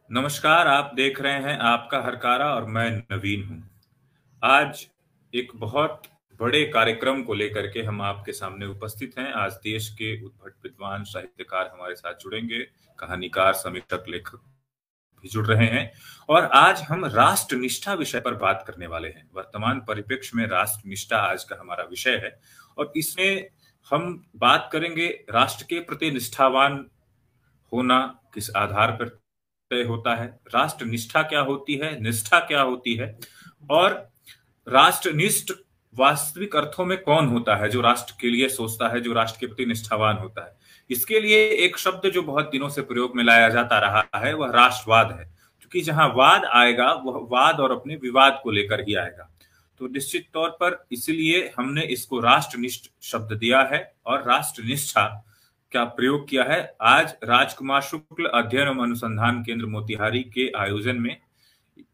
नमस्कार। आप देख रहे हैं आपका हरकारा और मैं नवीन हूं। आज एक बहुत बड़े कार्यक्रम को लेकर के हम आपके सामने उपस्थित हैं। आज देश के उद्भट विद्वान साहित्यकार हमारे साथ जुड़ेंगे, कहानीकार, समीक्षक, लेखक भी जुड़ रहे हैं। और आज हम राष्ट्रनिष्ठा विषय पर बात करने वाले हैं। वर्तमान परिप्रेक्ष्य में राष्ट्रनिष्ठा आज का हमारा विषय है और इसमें हम बात करेंगे राष्ट्र के प्रति निष्ठावान होना किस आधार पर तय होता है, राष्ट्र निष्ठा क्या होती है, निष्ठा क्या होती है, और राष्ट्रनिष्ठ वास्तविक अर्थों में कौन होता है जो राष्ट्र के लिए सोचता है, जो राष्ट्र के प्रति निष्ठावान होता है। इसके लिए एक शब्द जो बहुत दिनों से प्रयोग में लाया जाता रहा है वह राष्ट्रवाद है, क्योंकि जहां वाद आएगा वह वाद और अपने विवाद को लेकर ही आएगा। तो निश्चित तौर पर इसलिए हमने इसको राष्ट्रनिष्ठ शब्द दिया है और राष्ट्रनिष्ठा का प्रयोग किया है। आज राजकुमार शुक्ल अध्ययन एवं अनुसंधान केंद्र मोतिहारी के आयोजन में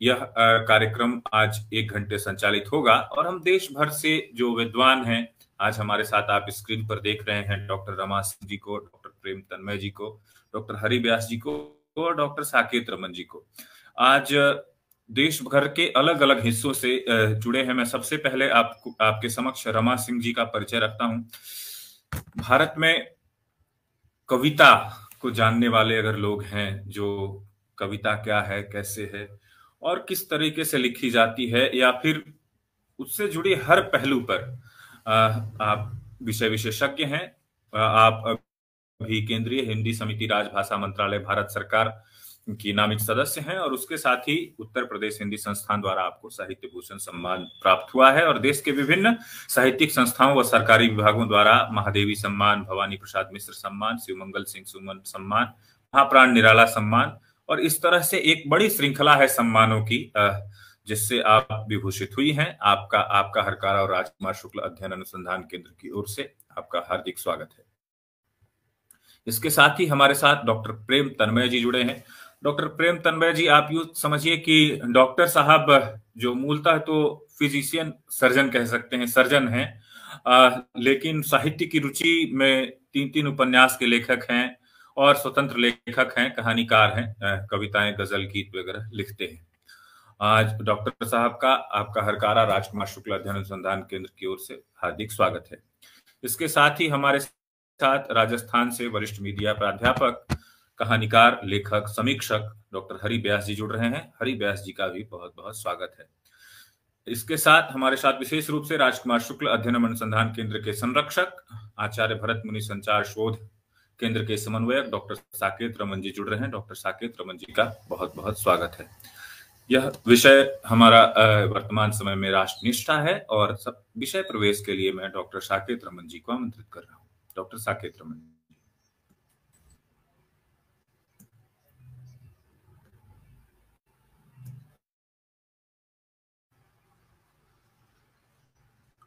यह कार्यक्रम आज 1 घंटे संचालित होगा और हम देश भर से जो विद्वान हैं, आज हमारे साथ आप स्क्रीन पर देख रहे हैं डॉक्टर रमा सिंह जी को, डॉक्टर प्रेम तन्मय जी को, डॉक्टर हरि व्यास जी को और डॉक्टर साकेत रमन जी को। आज देश भर के अलग अलग हिस्सों से जुड़े हैं। मैं सबसे पहले आपके समक्ष रमा सिंह जी का परिचय रखता हूं। भारत में कविता को जानने वाले अगर लोग हैं, जो कविता क्या है, कैसे है और किस तरीके से लिखी जाती है, या फिर उससे जुड़ी हर पहलू पर आप विषय विशेषज्ञ हैं। आप अभी केंद्रीय हिंदी समिति राजभाषा मंत्रालय भारत सरकार की नामित सदस्य हैं और उसके साथ ही उत्तर प्रदेश हिंदी संस्थान द्वारा आपको साहित्य भूषण सम्मान प्राप्त हुआ है और देश के विभिन्न साहित्यिक संस्थाओं व सरकारी विभागों द्वारा महादेवी सम्मान, भवानी प्रसाद मिश्र सम्मान, शिवमंगल सिंह सुमन सम्मान, महाप्राण निराला सम्मान और इस तरह से एक बड़ी श्रृंखला है सम्मानों की जिससे आप विभूषित हुई हैं। आपका हरकारा और राजकुमार शुक्ल अध्ययन अनुसंधान केंद्र की ओर से आपका हार्दिक स्वागत है। इसके साथ ही हमारे साथ डॉक्टर प्रेम तन्मय जी जुड़े हैं। डॉक्टर प्रेम तन्मय जी, आप यूं समझिए कि डॉक्टर साहब जो मूलतः तो फिजिशियन सर्जन कह सकते हैं, सर्जन हैं, लेकिन साहित्य की रुचि में 3 उपन्यास के लेखक हैं और स्वतंत्र लेखक हैं, कहानीकार हैं, कविताएं, गजल, गीत वगैरह लिखते हैं। आज डॉक्टर साहब का आपका हरकारा राजकुमार शुक्ल अध्ययन अनुसंधान केंद्र की ओर से हार्दिक स्वागत है। इसके साथ ही हमारे साथ राजस्थान से वरिष्ठ मीडिया प्राध्यापक, कहानीकार, लेखक, समीक्षक डॉक्टर हरि व्यास जी जुड़ रहे हैं। हरि व्यास जी का भी बहुत बहुत स्वागत है। इसके साथ हमारे साथ विशेष रूप से राजकुमार शुक्ल अध्ययन अनुसंधान केंद्र के संरक्षक, आचार्य भरत मुनि संचार शोध केंद्र के समन्वयक डॉक्टर साकेत रमन जी जुड़ रहे हैं। डॉक्टर साकेत रमन जी का बहुत बहुत स्वागत है। यह विषय हमारा वर्तमान समय में राष्ट्रनिष्ठा है और सब विषय प्रवेश के लिए मैं डॉक्टर साकेत रमन जी को आमंत्रित कर रहा हूँ। डॉक्टर साकेत रमन।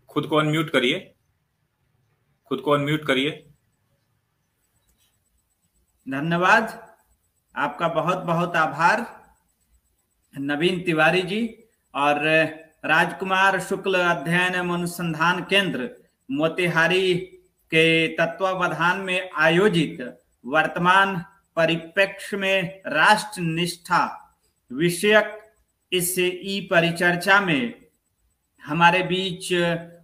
खुद को अनम्यूट करिए, खुद को अनम्यूट करिए। धन्यवाद, आपका बहुत बहुत आभार नवीन तिवारी जी और राजकुमार शुक्ल अध्ययन एवं अनुसंधान केंद्र मोतिहारी के तत्वावधान में आयोजित वर्तमान परिप्रेक्ष्य में राष्ट्रनिष्ठा विषयक इस ई परिचर्चा में हमारे बीच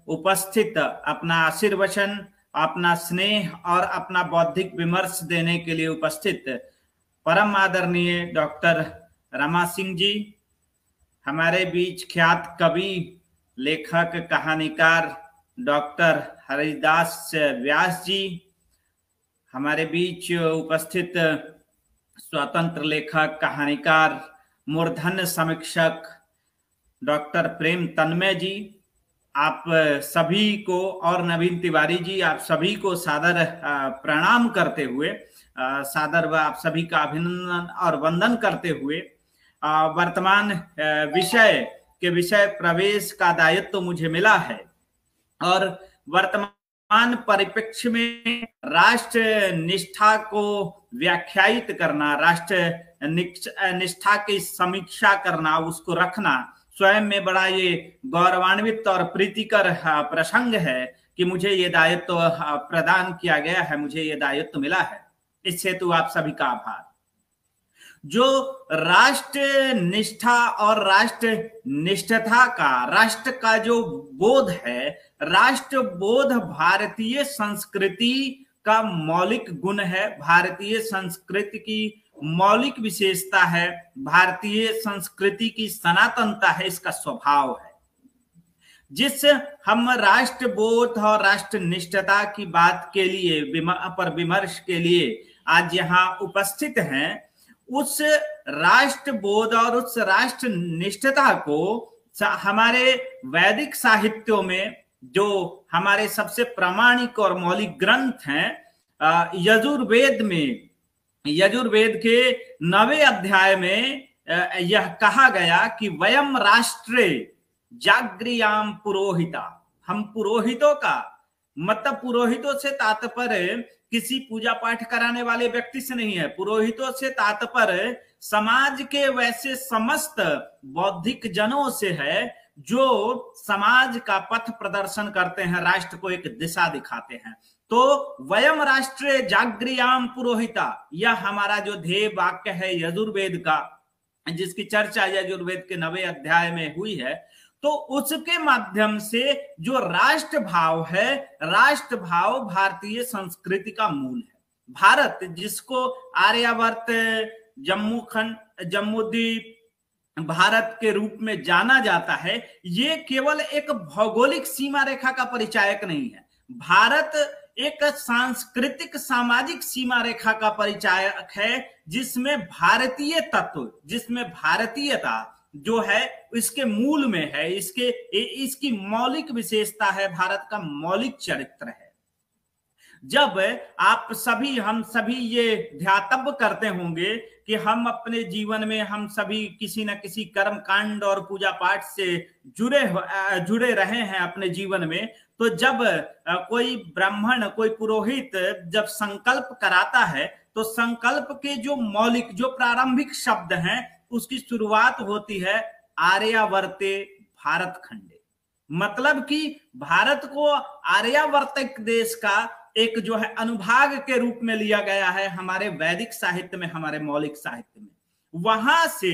उपस्थित अपना आशीर्वचन, अपना स्नेह और अपना बौद्धिक विमर्श देने के लिए उपस्थित परम आदरणीय डॉक्टर रमा सिंह जी, हमारे बीच ख्यात कवि, लेखक, कहानीकार डॉक्टर हरिदास व्यास जी, हमारे बीच उपस्थित स्वतंत्र लेखक, कहानीकार, मूर्धन्य समीक्षक डॉक्टर प्रेम तन्मय जी, आप सभी को और नवीन तिवारी जी, आप सभी को सादर प्रणाम करते हुए, सादर व आप सभी का अभिनंदन और वंदन करते हुए वर्तमान विषय प्रवेश का दायित्व तो मुझे मिला है और वर्तमान परिप्रेक्ष्य में राष्ट्र निष्ठा को व्याख्यायित करना, राष्ट्र निष्ठा की समीक्षा करना, उसको रखना स्वयं में बड़ा ये गौरवान्वित और प्रीतिकर प्रसंग है कि मुझे ये दायित्व प्रदान किया गया है, मुझे ये दायित्व मिला है। इस हेतु आप सभी का आभार। जो राष्ट्र निष्ठा और राष्ट्र निष्ठता का, राष्ट्र का जो बोध है, राष्ट्र बोध भारतीय संस्कृति का मौलिक गुण है, भारतीय संस्कृति की मौलिक विशेषता है, भारतीय संस्कृति की सनातनता है, इसका स्वभाव है। जिस हम राष्ट्रबोध और राष्ट्र निष्ठता की बात के लिए पर विमर्श के लिए आज यहाँ उपस्थित हैं, उस राष्ट्रबोध और उस राष्ट्र निष्ठता को हमारे वैदिक साहित्यों में जो हमारे सबसे प्रामाणिक और मौलिक ग्रंथ हैं, यजुर्वेद में, यजुर्वेद के 9वें अध्याय में यह कहा गया कि वयम राष्ट्रे जागृयाम पुरोहिता, हम पुरोहितों का, मतलब पुरोहितों से तात्पर्य किसी पूजा पाठ कराने वाले व्यक्ति से नहीं है, पुरोहितों से तात्पर्य समाज के वैसे समस्त बौद्धिक जनों से है जो समाज का पथ प्रदर्शन करते हैं, राष्ट्र को एक दिशा दिखाते हैं। तो वयम राष्ट्रे जागृयाम पुरोहिता, यह हमारा जो ध्येय वाक्य है यजुर्वेद का, जिसकी चर्चा यजुर्वेद के 9वें अध्याय में हुई है, तो उसके माध्यम से जो राष्ट्र भाव है, राष्ट्र भाव भारतीय संस्कृति का मूल है। भारत जिसको आर्यावर्त, जम्मू खंड, जम्मूद्वीप भारत के रूप में जाना जाता है, ये केवल एक भौगोलिक सीमा रेखा का परिचायक नहीं है। भारत एक सांस्कृतिक सामाजिक सीमा रेखा का परिचायक है, जिसमें भारतीय तत्व, जिसमें भारतीयता जो है इसके मूल में है, इसकी मौलिक विशेषता है, भारत का मौलिक चरित्र है। जब आप सभी, हम सभी ये ध्यातव्य करते होंगे कि हम अपने जीवन में हम सभी किसी न किसी कर्म कांड और पूजा पाठ से जुड़े रहे हैं अपने जीवन में, तो जब कोई ब्राह्मण, कोई पुरोहित जब संकल्प कराता है, तो संकल्प के जो मौलिक, जो प्रारंभिक शब्द हैं, उसकी शुरुआत होती है आर्यावर्ते भारत खंडे, मतलब कि भारत को आर्यावर्तिक देश का एक जो है अनुभाग के रूप में लिया गया है हमारे वैदिक साहित्य में, हमारे मौलिक साहित्य में। वहां से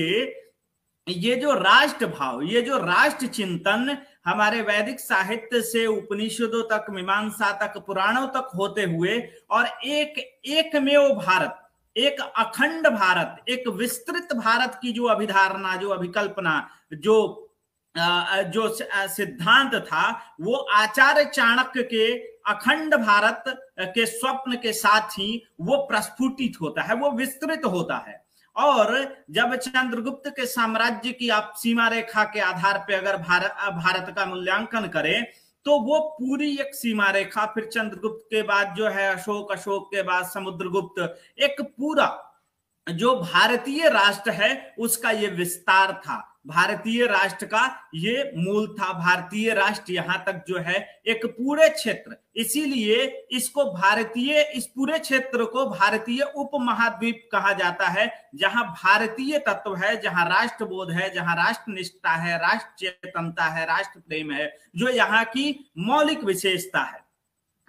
ये जो राष्ट्र भाव, ये जो राष्ट्र चिंतन हमारे वैदिक साहित्य से उपनिषदों तक, मीमांसा तक, पुराणों तक होते हुए, और एकमेव भारत, एक अखंड भारत, एक विस्तृत भारत की जो अभिधारणा, जो अभिकल्पना, जो सिद्धांत था, वो आचार्य चाणक्य के अखंड भारत के स्वप्न के साथ ही वो प्रस्फुटित होता है, वो विस्तृत होता है। और जब चंद्रगुप्त के साम्राज्य की आप सीमा रेखा के आधार पर अगर भारत का मूल्यांकन करें, तो वो पूरी एक सीमा रेखा, फिर चंद्रगुप्त के बाद जो है अशोक, अशोक के बाद समुद्रगुप्त, एक पूरा जो भारतीय राष्ट्र है उसका ये विस्तार था, भारतीय राष्ट्र का ये मूल था। भारतीय राष्ट्र यहां तक जो है एक पूरे क्षेत्र, इसीलिए इसको भारतीय, इस पूरे क्षेत्र को भारतीय उपमहाद्वीप कहा जाता है, जहां भारतीय तत्व है, जहां राष्ट्रबोध है, जहां राष्ट्र निष्ठा है, राष्ट्र चेतनता है, राष्ट्र प्रेम है, जो यहाँ की मौलिक विशेषता है।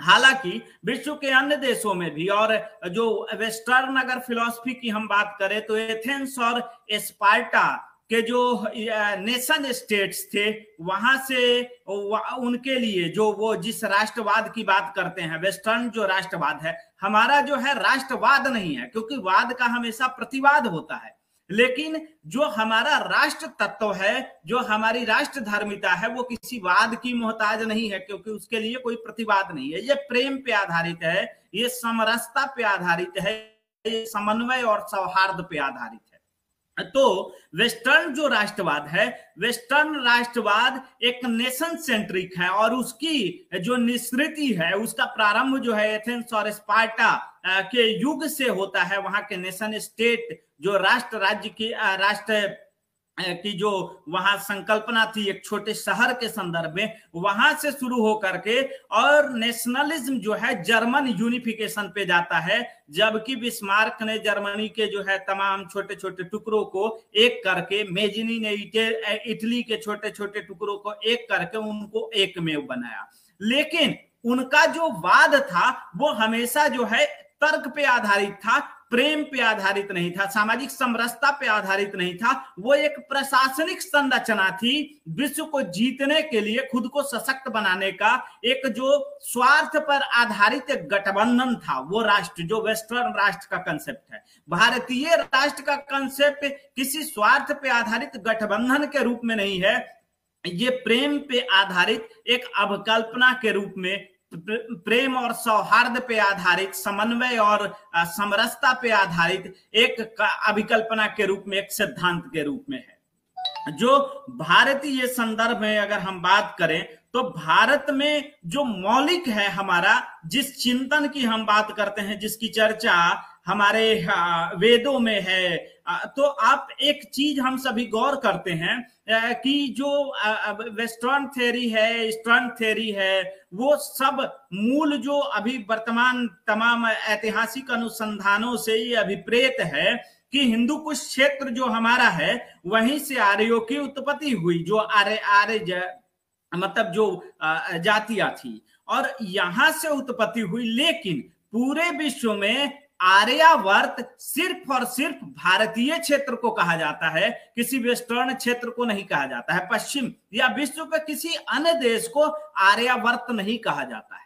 हालांकि विश्व के अन्य देशों में भी, और जो वेस्टर्न अगर फिलॉसफी की हम बात करें, तो एथेंस और स्पार्टा के जो नेशन स्टेट्स थे, वहां से उनके लिए जो वो जिस राष्ट्रवाद की बात करते हैं, वेस्टर्न जो राष्ट्रवाद है, हमारा जो है राष्ट्रवाद नहीं है, क्योंकि वाद का हमेशा प्रतिवाद होता है, लेकिन जो हमारा राष्ट्र तत्व है, जो हमारी राष्ट्र धर्मिता है, वो किसी वाद की मोहताज नहीं है, क्योंकि उसके लिए कोई प्रतिवाद नहीं है। ये प्रेम पे आधारित है, ये समरसता पे आधारित है, ये समन्वय और सौहार्द पे आधारित है। तो वेस्टर्न जो राष्ट्रवाद है, वेस्टर्न राष्ट्रवाद एक नेशन सेंट्रिक है, और उसकी जो निष्कृति है, उसका प्रारंभ जो है एथेंस और स्पार्टा के युग से होता है। वहां के नेशन स्टेट, जो राष्ट्र राज्य की, राष्ट्र की जो वहां संकल्पना थी एक छोटे शहर के संदर्भ में, वहां से शुरू होकर के और नेशनलिज्म जो है जर्मन यूनिफिकेशन पे जाता है, जबकि बिस्मार्क ने जर्मनी के जो है तमाम छोटे छोटे टुकड़ों को एक करके, मेजिनी ने इटली के छोटे छोटे टुकड़ों को एक करके उनको एक में बनाया। लेकिन उनका जो वाद था वो हमेशा जो है तर्क पे आधारित था, प्रेम पे आधारित नहीं था, सामाजिक समरसता पे आधारित नहीं था, वो एक प्रशासनिक संरचना थी विश्व को जीतने के लिए, खुद को सशक्त बनाने का एक जो स्वार्थ पर आधारित एक गठबंधन था। वो राष्ट्र जो वेस्टर्न राष्ट्र का कंसेप्ट है, भारतीय राष्ट्र का कंसेप्ट किसी स्वार्थ पे आधारित गठबंधन के रूप में नहीं है, ये प्रेम पे आधारित एक अवकल्पना के रूप में, प्रेम और सौहार्द पे आधारित, समन्वय और समरसता पे आधारित एक अभिकल्पना के रूप में, एक सिद्धांत के रूप में है। जो भारतीय संदर्भ में अगर हम बात करें तो भारत में जो मौलिक है हमारा, जिस चिंतन की हम बात करते हैं, जिसकी चर्चा हमारे वेदों में है, तो आप एक चीज हम सभी गौर करते हैं कि जो वेस्टर्न थ्योरी है, ईस्टर्न थ्योरी है, वो सब मूल जो अभी वर्तमान तमाम ऐतिहासिक अनुसंधानों से ये अभिप्रेत है कि हिंदू कुश क्षेत्र जो हमारा है वहीं से आर्यों की उत्पत्ति हुई, जो आर्य मतलब जो जातियां थी और यहां से उत्पत्ति हुई। लेकिन पूरे विश्व में आर्यावर्त सिर्फ और सिर्फ भारतीय क्षेत्र को कहा जाता है, किसी वेस्टर्न क्षेत्र को नहीं कहा जाता है, पश्चिम या विश्व के किसी अन्य देश को आर्यावर्त नहीं कहा जाता है।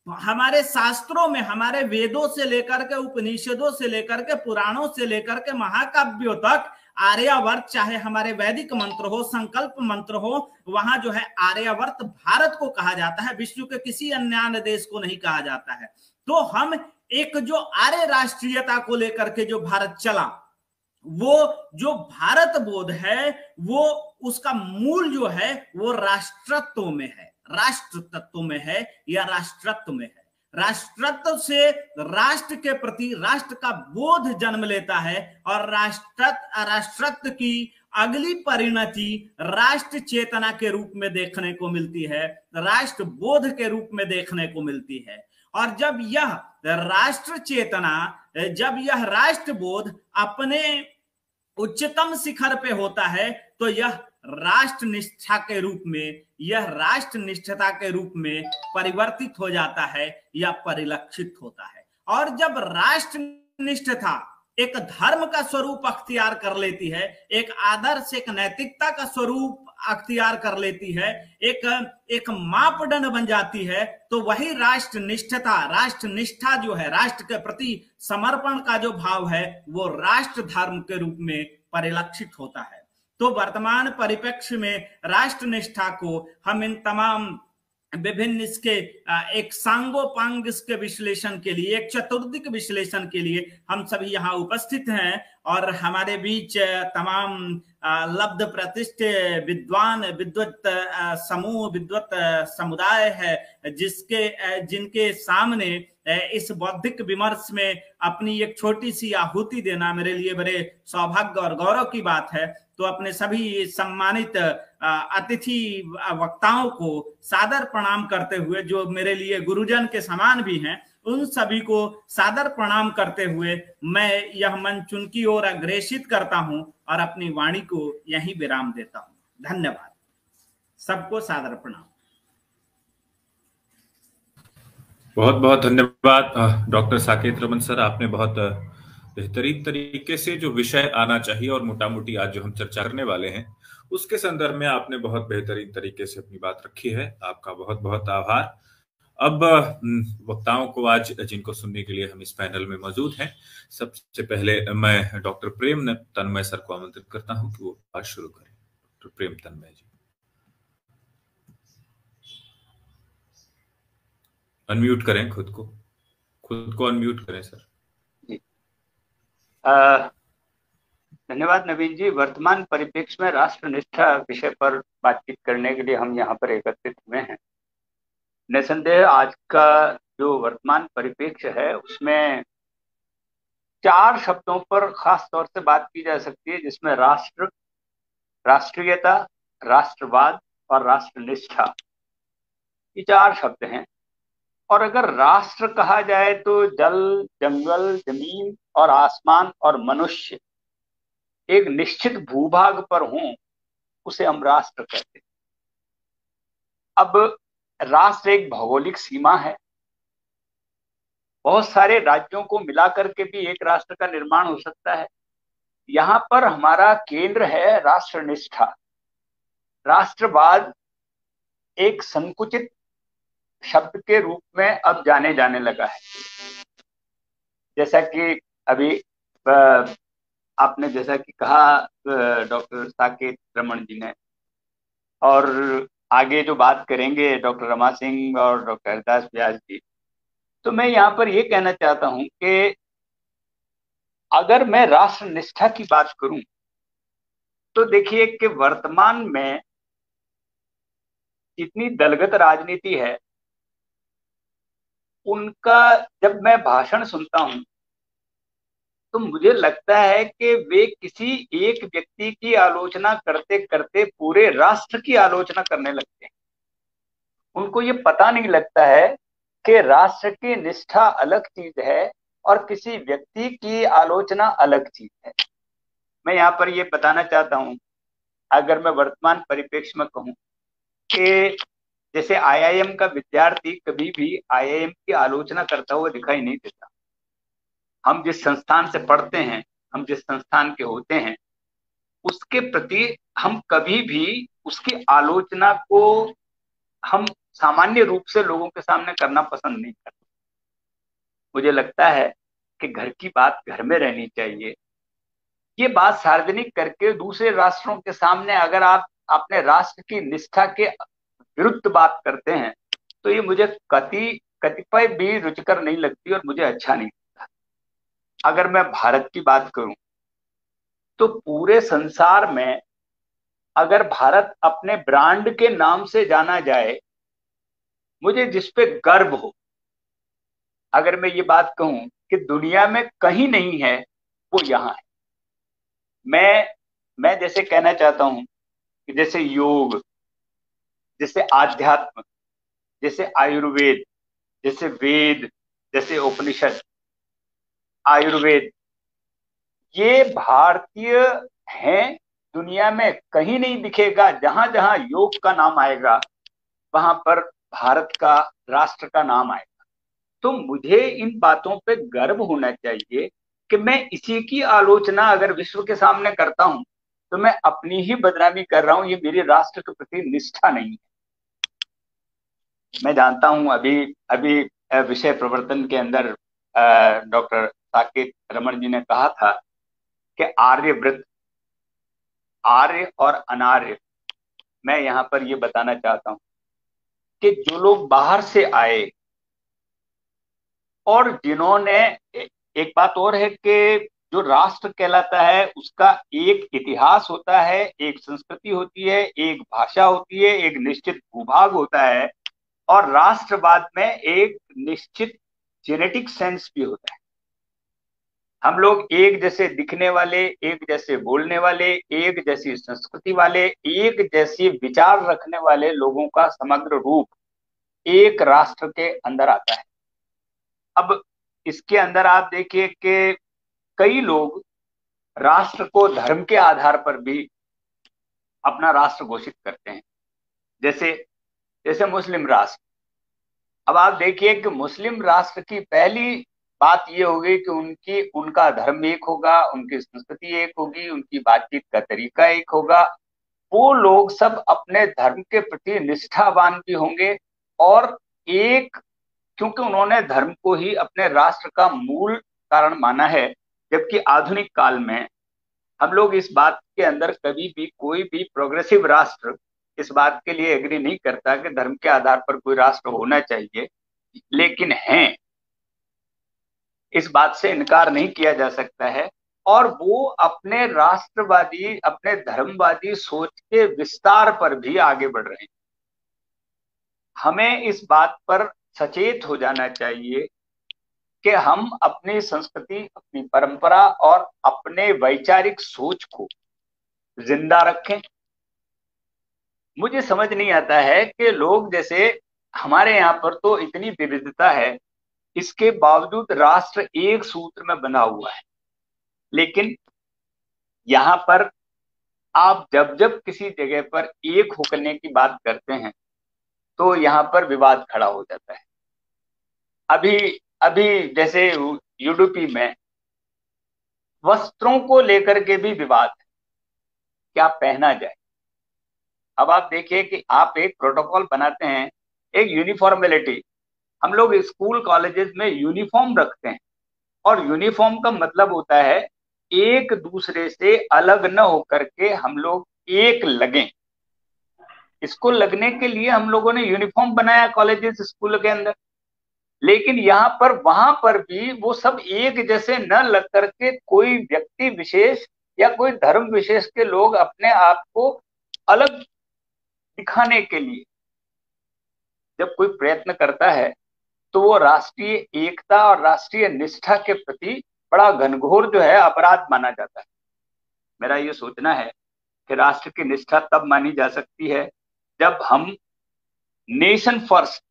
हमारे शास्त्रों में, हमारे वेदों से लेकर के, उपनिषदों से लेकर के, पुराणों से लेकर के महाकाव्यों तक आर्यावर्त, चाहे हमारे वैदिक मंत्र हो, संकल्प मंत्र हो, वहां जो है आर्यावर्त भारत को कहा जाता है, विश्व के किसी अन्य देश को नहीं कहा जाता है। तो हम एक जो आर्य राष्ट्रीयता को लेकर के जो भारत चला, वो जो भारत बोध है, वो उसका मूल जो है वो राष्ट्रत्व में है, राष्ट्र तत्व में है या राष्ट्रत्व में है। राष्ट्रत्व से राष्ट्र के प्रति राष्ट्र का बोध जन्म लेता है और राष्ट्रत्व की अगली परिणति राष्ट्र चेतना के रूप में देखने को मिलती है, राष्ट्र बोध के रूप में देखने को मिलती है। और जब यह राष्ट्र चेतना, जब यह राष्ट्र बोध अपने उच्चतम शिखर पे होता है, तो यह राष्ट्र निष्ठा के रूप में, यह राष्ट्र निष्ठता के रूप में परिवर्तित हो जाता है या परिलक्षित होता है। और जब राष्ट्र निष्ठता एक धर्म का स्वरूप अख्तियार कर लेती है, एक आदर्श, एक नैतिकता का स्वरूप अख्तियार कर लेती है, एक मापदंड बन जाती है, तो वही राष्ट्र निष्ठता, राष्ट्र निष्ठा जो है, राष्ट्र के प्रति समर्पण का जो भाव है, वो राष्ट्र धर्म के रूप में परिलक्षित होता है। तो वर्तमान परिप्रेक्ष्य में राष्ट्र निष्ठा को हम इन तमाम विभिन्न इसके एक सांगोपांग इसके विश्लेषण के लिए, एक चतुर्दिक विश्लेषण के लिए हम सभी यहाँ उपस्थित हैं। और हमारे बीच तमाम लब्ध प्रतिष्ठित विद्वान, विद्वत समूह, विद्वत समुदाय है, जिनके सामने इस बौद्धिक विमर्श में अपनी एक छोटी सी आहुति देना मेरे लिए बड़े सौभाग्य और गौरव की बात है। तो अपने सभी सम्मानित अतिथि वक्ताओं को सादर प्रणाम करते हुए, जो मेरे लिए गुरुजन के समान भी हैं, उन सभी को सादर प्रणाम करते हुए मैं यह मंच उनकी ओर अग्रेसित करता हूं और अपनी वाणी को यहीं विराम देता हूं। धन्यवाद, सबको सादर प्रणाम। बहुत बहुत धन्यवाद डॉक्टर साकेत रमन सर, आपने बहुत बेहतरीन तरीके से जो विषय आना चाहिए और मोटा मोटी आज जो हम चर्चा करने वाले हैं उसके संदर्भ में आपने बहुत बेहतरीन तरीके से अपनी बात रखी है। आपका बहुत बहुत आभार। अब वक्ताओं को आज जिनको सुनने के लिए हम इस पैनल में मौजूद हैं, सबसे पहले मैं डॉक्टर प्रेम तन्मय सर को आमंत्रित करता हूं कि वो बात शुरू करें। डॉक्टर प्रेम तन्मय जी, अनम्यूट करें खुद को अनम्यूट करें सर। धन्यवाद नवीन जी। वर्तमान परिप्रेक्ष्य में राष्ट्रनिष्ठा विषय पर बातचीत करने के लिए हम यहाँ पर एकत्रित हुए हैं। निसंदेह आज का जो वर्तमान परिप्रेक्ष्य है उसमें 4 शब्दों पर खास तौर से बात की जा सकती है, जिसमें राष्ट्र, राष्ट्रीयता, राष्ट्रवाद और राष्ट्रनिष्ठा, ये 4 शब्द हैं। और अगर राष्ट्र कहा जाए तो जल, जंगल, जमीन और आसमान और मनुष्य एक निश्चित भूभाग पर हों, उसे हम राष्ट्र कहते हैं। अब राष्ट्र एक भौगोलिक सीमा है बहुत सारे राज्यों को मिला करके भी एक राष्ट्र का निर्माण हो सकता है। यहाँ पर हमारा केंद्र है राष्ट्रनिष्ठा। राष्ट्रवाद एक संकुचित शब्द के रूप में अब जाने जाने लगा है। जैसा कि अभी आपने जैसा कि कहा डॉक्टर साकेत रमन जी ने, और आगे जो बात करेंगे डॉक्टर रमा सिंह और डॉक्टर हरदास व्यास जी, तो मैं यहाँ पर ये कहना चाहता हूँ कि अगर मैं राष्ट्र निष्ठा की बात करूं तो देखिए कि वर्तमान में जितनी दलगत राजनीति है, उनका जब मैं भाषण सुनता हूं तो मुझे लगता है कि वे किसी एक व्यक्ति की आलोचना करते करते पूरे राष्ट्र की आलोचना करने लगते हैं। उनको ये पता नहीं लगता है कि राष्ट्र की निष्ठा अलग चीज है और किसी व्यक्ति की आलोचना अलग चीज है। मैं यहाँ पर ये बताना चाहता हूँ, अगर मैं वर्तमान परिप्रेक्ष्य में कहूँ कि जैसे आईआईएम का विद्यार्थी कभी भी आईआईएम की आलोचना करता हुआ दिखाई नहीं देता। हम जिस संस्थान से पढ़ते हैं, हम जिस संस्थान के होते हैं, उसके प्रति हम कभी भी उसकी आलोचना को हम सामान्य रूप से लोगों के सामने करना पसंद नहीं करते। मुझे लगता है कि घर की बात घर में रहनी चाहिए। ये बात सार्वजनिक करके दूसरे राष्ट्रों के सामने अगर आप अपने राष्ट्र की निष्ठा के विरुद्ध बात करते हैं तो ये मुझे कतिपय भी रुचिकर नहीं लगती और मुझे अच्छा नहीं लगता। अगर मैं भारत की बात करूं तो पूरे संसार में अगर भारत अपने ब्रांड के नाम से जाना जाए, मुझे जिस पे गर्व हो, अगर मैं ये बात कहूं कि दुनिया में कहीं नहीं है, वो यहाँ है। मैं जैसे कहना चाहता हूं कि जैसे योग, जैसे आध्यात्म, जैसे आयुर्वेद, जैसे वेद, जैसे उपनिषद, आयुर्वेद, ये भारतीय हैं। दुनिया में कहीं नहीं दिखेगा। जहां जहां योग का नाम आएगा वहां पर भारत का, राष्ट्र का नाम आएगा। तो मुझे इन बातों पे गर्व होना चाहिए कि मैं इसी की आलोचना अगर विश्व के सामने करता हूं तो मैं अपनी ही बदनामी कर रहा हूं। ये मेरे राष्ट्र के प्रति निष्ठा नहीं है। मैं जानता हूं अभी अभी विषय प्रवर्तन के अंदर डॉक्टर साकेत रमन जी ने कहा था कि आर्यव्रत, आर्य और अनार्य, मैं यहाँ पर ये बताना चाहता हूं कि जो लोग बाहर से आए और जिन्होंने, एक बात और है कि जो राष्ट्र कहलाता है उसका एक इतिहास होता है, एक संस्कृति होती है, एक भाषा होती है, एक निश्चित भूभाग होता है, और राष्ट्रवाद में एक निश्चित जेनेटिक सेंस भी होता है। हम लोग एक जैसे दिखने वाले, एक जैसे बोलने वाले, एक जैसी संस्कृति वाले, एक जैसी विचार रखने वाले लोगों का समग्र रूप एक राष्ट्र के अंदर आता है। अब इसके अंदर आप देखिए कि कई लोग राष्ट्र को धर्म के आधार पर भी अपना राष्ट्र घोषित करते हैं, जैसे जैसे मुस्लिम राष्ट्र। अब आप देखिए कि मुस्लिम राष्ट्र की पहली बात ये होगी कि उनका धर्म एक होगा, उनकी संस्कृति एक होगी, उनकी बातचीत का तरीका एक होगा। वो लोग सब अपने धर्म के प्रति निष्ठावान भी होंगे, और एक, क्योंकि उन्होंने धर्म को ही अपने राष्ट्र का मूल कारण माना है। जबकि आधुनिक काल में हम लोग इस बात के अंदर कभी भी कोई भी प्रोग्रेसिव राष्ट्र इस बात के लिए एग्री नहीं करता कि धर्म के आधार पर कोई राष्ट्र होना चाहिए, लेकिन हैं, इस बात से इनकार नहीं किया जा सकता है। और वो अपने राष्ट्रवादी, अपने धर्मवादी सोच के विस्तार पर भी आगे बढ़ रहे हैं। हमें इस बात पर सचेत हो जाना चाहिए कि हम अपनी संस्कृति, अपनी परंपरा और अपने वैचारिक सोच को जिंदा रखें। मुझे समझ नहीं आता है कि लोग, जैसे हमारे यहाँ पर तो इतनी विविधता है, इसके बावजूद राष्ट्र एक सूत्र में बंधा हुआ है। लेकिन यहाँ पर आप जब जब किसी जगह पर एक होने की बात करते हैं तो यहाँ पर विवाद खड़ा हो जाता है। अभी अभी जैसे यूडीपी में वस्त्रों को लेकर के भी विवाद है, क्या पहना जाए। अब आप देखिए कि आप एक प्रोटोकॉल बनाते हैं, एक यूनिफॉर्मेलिटी। हम लोग स्कूल कॉलेजेस में यूनिफॉर्म रखते हैं, और यूनिफॉर्म का मतलब होता है एक दूसरे से अलग न होकर के हम लोग एक लगें। इसको लगने के लिए हम लोगों ने यूनिफॉर्म बनाया कॉलेजेस स्कूल के अंदर, लेकिन यहाँ पर वहां पर भी वो सब एक जैसे न लग करके कोई व्यक्ति विशेष या कोई धर्म विशेष के लोग अपने आप को अलग दिखाने के लिए जब कोई प्रयत्न करता है, तो वो राष्ट्रीय एकता और राष्ट्रीय निष्ठा के प्रति बड़ा घनघोर जो है अपराध माना जाता है। मेरा ये सोचना है कि राष्ट्र की निष्ठा तब मानी जा सकती है जब हम नेशन फर्स्ट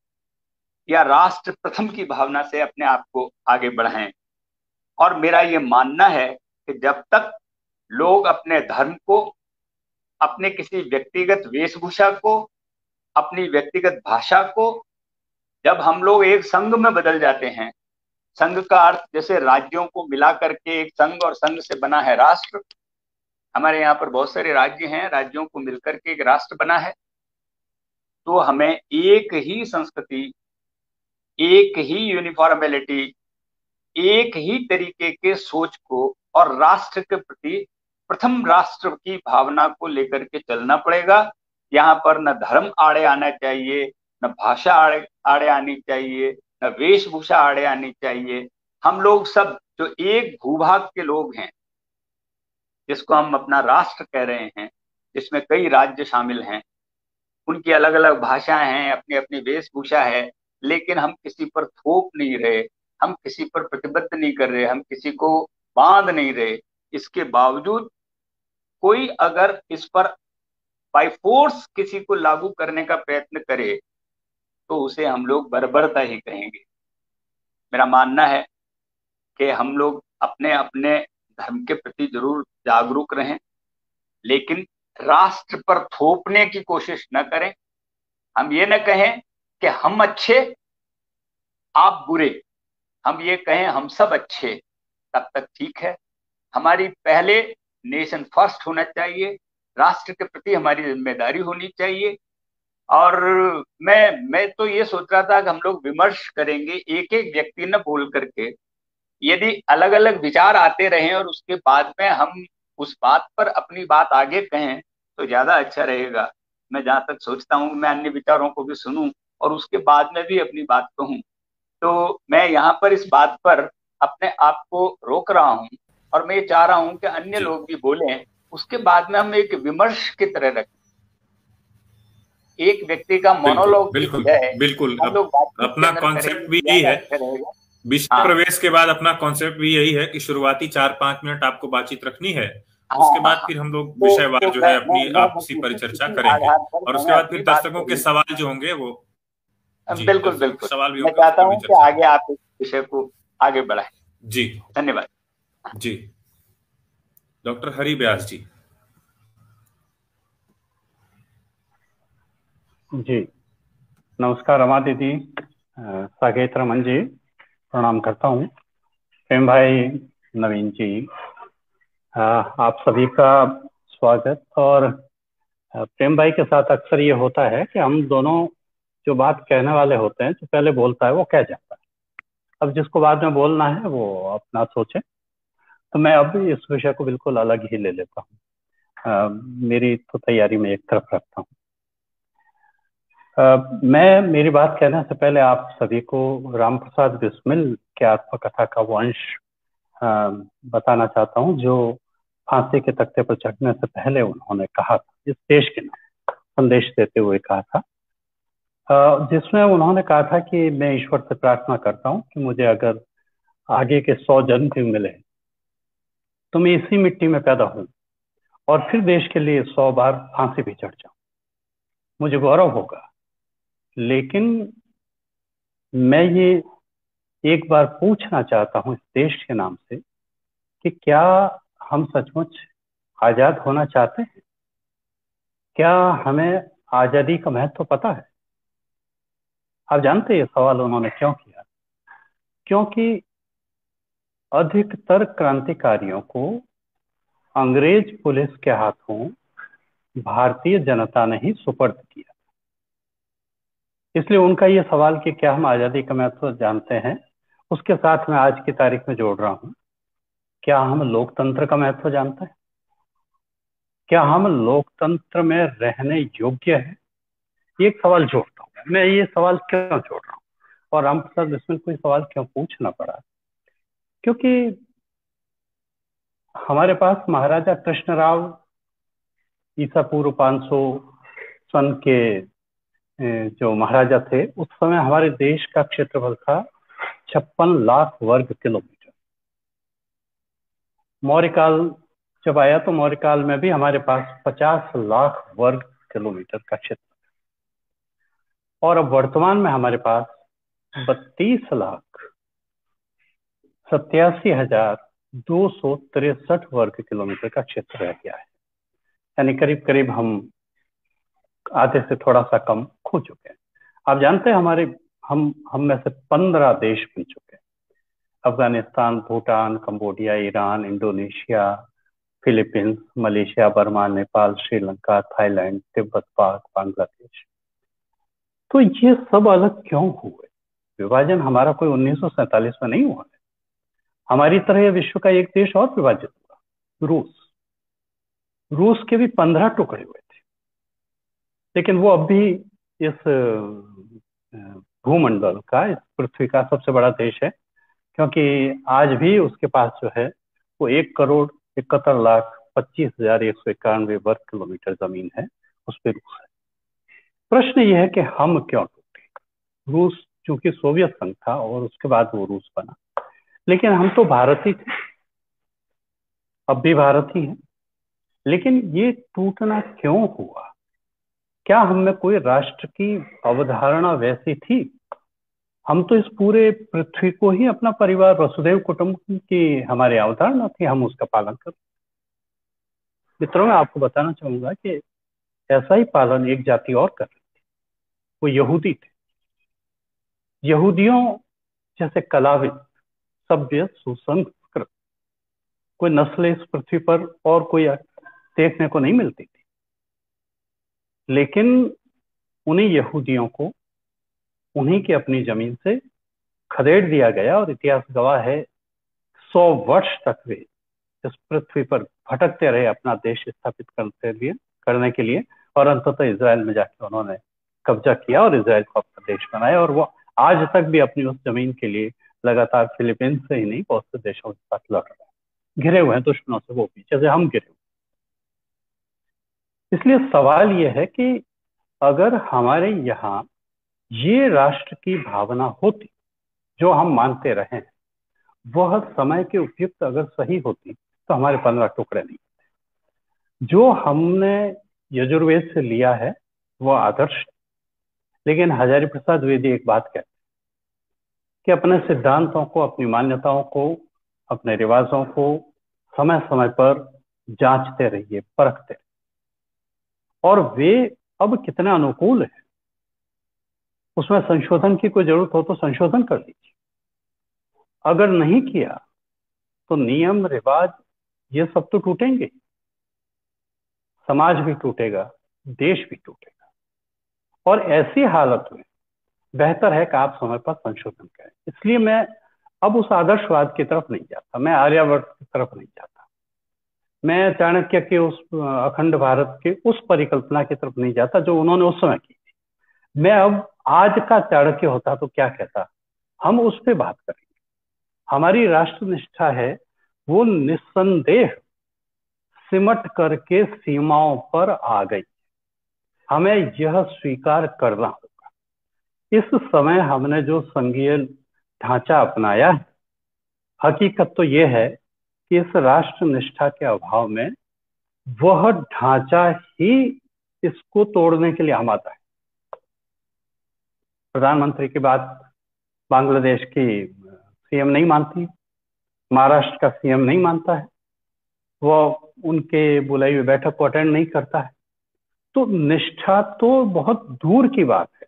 या राष्ट्र प्रथम की भावना से अपने आप को आगे बढ़ाएं। और मेरा ये मानना है कि जब तक लोग अपने धर्म को, अपने किसी व्यक्तिगत वेशभूषा को, अपनी व्यक्तिगत भाषा को, जब हम लोग एक संघ में बदल जाते हैं, संघ का अर्थ जैसे राज्यों को मिला करके एक संघ, और संघ से बना है राष्ट्र। हमारे यहाँ पर बहुत सारे राज्य हैं, राज्यों को मिलकर के एक राष्ट्र बना है। तो हमें एक ही संस्कृति, एक ही यूनिफॉर्मेलिटी, एक ही तरीके के सोच को और राष्ट्र के प्रति प्रथम राष्ट्र की भावना को लेकर के चलना पड़ेगा। यहाँ पर न धर्म आड़े आना चाहिए, न भाषा आड़े आनी चाहिए, न वेशभूषा आड़े आनी चाहिए। हम लोग सब जो एक भूभाग के लोग हैं, जिसको हम अपना राष्ट्र कह रहे हैं, जिसमें कई राज्य शामिल हैं, उनकी अलग अलग भाषाएं हैं, अपनी अपनी वेशभूषा है, लेकिन हम किसी पर थोप नहीं रहे, हम किसी पर प्रतिबद्ध नहीं कर रहे, हम किसी को बांध नहीं रहे। इसके बावजूद कोई अगर इस पर बाय फोर्स किसी को लागू करने का प्रयत्न करे, तो उसे हम लोग बर्बरता ही कहेंगे। मेरा मानना है कि हम लोग अपने अपने धर्म के प्रति जरूर जागरूक रहें, लेकिन राष्ट्र पर थोपने की कोशिश न करें। हम ये न कहें कि हम अच्छे आप बुरे, हम ये कहें हम सब अच्छे, तब तक ठीक है। हमारी पहले नेशन फर्स्ट होना चाहिए, राष्ट्र के प्रति हमारी जिम्मेदारी होनी चाहिए। और मैं तो ये सोच रहा था कि हम लोग विमर्श करेंगे, एक एक व्यक्ति न बोल करके। यदि अलग अलग विचार आते रहें और उसके बाद में हम उस बात पर अपनी बात आगे कहें, तो ज्यादा अच्छा रहेगा। मैं जहां तक सोचता हूँ, मैं अन्य विचारों को भी सुनूं और उसके बाद में भी अपनी बात कहूं। तो मैं यहाँ पर इस बात पर अपने आप को रोक रहा हूँ, और मैं ये चाह रहा हूँ कि अन्य जी लोग भी बोलें, उसके बाद में हम एक विमर्श की तरह रखें। एक व्यक्ति का बिल्कुल मोनोलॉग की बिल्कुल बजाय बिल्कुल। हम लोग बातचीत के अपना अंदर कॉन्सेप्ट करेंगे, भी यही ज्यादा है। अच्छा रहेगा। विषय हाँ प्रवेश के बाद अपना कॉन्सेप्ट भी यही है कि शुरुआती 4-5 मिनट आपको बातचीत रखनी है, हाँ उसके हाँ बाद हाँ। फिर हम लोग तो विषयवार जो है मैं अपनी मैं बस आपसी परिचर्चा इसी करेंगे, आधार पर और उसके मैंने बाद अपनी फिर बात दर्शकों के कही। सवाल जो होंगे वो, जी, बिल्कुल दर्शकों के बिल्कुल। सवाल भी मैं होंगे, उस चाहता पर भी हूँ कि चर्चा आगे करेंगे। आप इस विषय को आगे बढ़ाएं। जी धन्यवाद। जी। डॉक्टर हरि व्यास जी। जी नमस्कार रमा दीदी, साकेत रमन जी, प्रणाम करता हूँ। प्रेम भाई, नवीन जी, आप सभी का स्वागत। और प्रेम भाई के साथ अक्सर ये होता है कि हम दोनों जो बात कहने वाले होते हैं, जो पहले बोलता है वो कह जाता है। अब जिसको बाद में बोलना है वो अपना सोचे। तो मैं अब इस विषय को बिल्कुल अलग ही ले लेता हूँ। मेरी तो तैयारी में एक तरफ रखता हूँ। मैं मेरी बात कहने से पहले आप सभी को राम प्रसाद बिस्मिल के आत्मकथा का वो अंश बताना चाहता हूँ, जो फांसी के तख्ते पर चढ़ने से पहले उन्होंने कहा था, इस देश के नाम संदेश देते हुए कहा था, जिसमें उन्होंने कहा था कि मैं ईश्वर से प्रार्थना करता हूँ कि मुझे अगर आगे के 100 जन्म भी मिले तो मैं इसी मिट्टी में पैदा हूँ और फिर देश के लिए 100 बार फांसी भी चढ़ जाऊं, मुझे गौरव होगा। लेकिन मैं ये एक बार पूछना चाहता हूँ इस देश के नाम से कि क्या हम सचमुच आजाद होना चाहते हैं? क्या हमें आजादी का महत्व पता है? आप जानते हैं ये सवाल उन्होंने क्यों किया? क्योंकि अधिकतर क्रांतिकारियों को अंग्रेज पुलिस के हाथों भारतीय जनता ने ही सुपर्द किया। इसलिए उनका ये सवाल कि क्या हम आजादी का महत्व जानते हैं, उसके साथ मैं आज की तारीख में जोड़ रहा हूं, क्या हम लोकतंत्र का महत्व जानते हैं? क्या हम लोकतंत्र में रहने योग्य हैं? ये एक सवाल जोड़ता हूं मैं। ये सवाल क्यों जोड़ रहा हूं और रामप्रसाद बिस्मिल को ये सवाल क्यों पूछना पड़ा? क्योंकि हमारे पास महाराजा कृष्णराव ईसा पूर्व 500 सन के जो महाराजा थे, उस समय हमारे देश का क्षेत्रफल था 56 लाख वर्ग किलोमीटर। मौर्यकाल जब आया तो मौर्यकाल में भी हमारे पास 50 लाख वर्ग किलोमीटर का क्षेत्र, और अब वर्तमान में हमारे पास 32,87,263 वर्ग किलोमीटर का क्षेत्र रह गया है। यानी करीब करीब हम आधे से थोड़ा सा कम खो चुके हैं। आप जानते हैं हम में से 15 देश बन चुके हैं। Afghanistan, Bhutan, Cambodia, Iran, Indonesia, Philippines, Malaysia, Burma, Nepal, Sri Lanka, Thailand, Tibet, पाक, बांग्लादेश। तो ये सब अलग क्यों हुए? विभाजन हमारा कोई 1947 में नहीं हुआ है। हमारी तरह विश्व का एक देश और विभाजित हुआ, रूस के भी 15 टुकड़े हुए थे, लेकिन वो अब भी इस भूमंडल का, इस पृथ्वी का सबसे बड़ा देश है, क्योंकि आज भी उसके पास जो है वो 1,71,25,191 वर्ग किलोमीटर जमीन है, उस पर रूस है। प्रश्न यह है कि हम क्यों टूटे? रूस चूंकि सोवियत संघ था और उसके बाद वो रूस बना, लेकिन हम तो भारत ही थे, अब भी भारत ही है। लेकिन ये टूटना क्यों हुआ? क्या हम में कोई राष्ट्र की अवधारणा वैसी थी? हम तो इस पूरे पृथ्वी को ही अपना परिवार, वसुधैव कुटुंबकम की हमारी अवधारणा थी, हम उसका पालन कर। मित्रों, मैं आपको बताना चाहूंगा कि ऐसा ही पालन एक जाति और कर रही थी, वो यहूदी थे। यहूदियों जैसे कलाविद, सभ्य, सुसंस्कृत कोई नस्ल इस पृथ्वी पर और कोई देखने को नहीं मिलती थी। लेकिन उन्हीं यहूदियों को उन्हीं की अपनी जमीन से खदेड़ दिया गया, और इतिहास गवाह है 100 वर्ष तक वे इस पृथ्वी पर भटकते रहे अपना देश स्थापित करने के लिए, और अंततः इजराइल में जाके उन्होंने कब्जा किया और इजराइल को अपना देश बनाया। और वो आज तक भी अपनी उस जमीन के लिए लगातार फिलीपींस से ही नहीं, बहुत से देशों के साथ लड़ रहे हैं, घिरे हुए हैं दुश्मनों से, वो पीछे से हम घिरे हुए। इसलिए सवाल यह है कि अगर हमारे यहाँ ये राष्ट्र की भावना होती जो हम मानते रहे, वह समय के उपयुक्त अगर सही होती, तो हमारे 15 टुकड़े नहीं होते। जो हमने यजुर्वेद से लिया है वो आदर्श, लेकिन हजारी प्रसाद द्विवेदी एक बात कहते हैं कि अपने सिद्धांतों को, अपनी मान्यताओं को, अपने रिवाजों को समय समय पर जांचते रहिए, परखते रहिए, और वे अब कितने अनुकूल है, उसमें संशोधन की कोई जरूरत हो तो संशोधन कर लीजिए। अगर नहीं किया तो नियम, रिवाज, ये सब तो टूटेंगे, समाज भी टूटेगा, देश भी टूटेगा। और ऐसी हालत में बेहतर है कि आप समय पर संशोधन करें। इसलिए मैं अब उस आदर्शवाद की तरफ नहीं जाता, मैं आर्यावर्त की तरफ नहीं जाता, मैं चाणक्य के उस अखंड भारत के उस परिकल्पना की तरफ नहीं जाता जो उन्होंने उस समय की थी। मैं अब आज का चाणक्य होता तो क्या कहता, हम उस पर बात करेंगे। हमारी राष्ट्रनिष्ठा है वो निस्संदेह सिमट करके सीमाओं पर आ गई, हमें यह स्वीकार करना होगा। इस समय हमने जो संघीय ढांचा अपनाया है, हकीकत तो यह है कि इस राष्ट्रनिष्ठा के अभाव में वह ढांचा ही इसको तोड़ने के लिए आमादा है। प्रधानमंत्री की बात बांग्लादेश की सीएम नहीं मानती, महाराष्ट्र का सीएम नहीं मानता है, वो उनके बुलाई हुई बैठक को अटेंड नहीं करता है। तो निष्ठा तो बहुत दूर की बात है,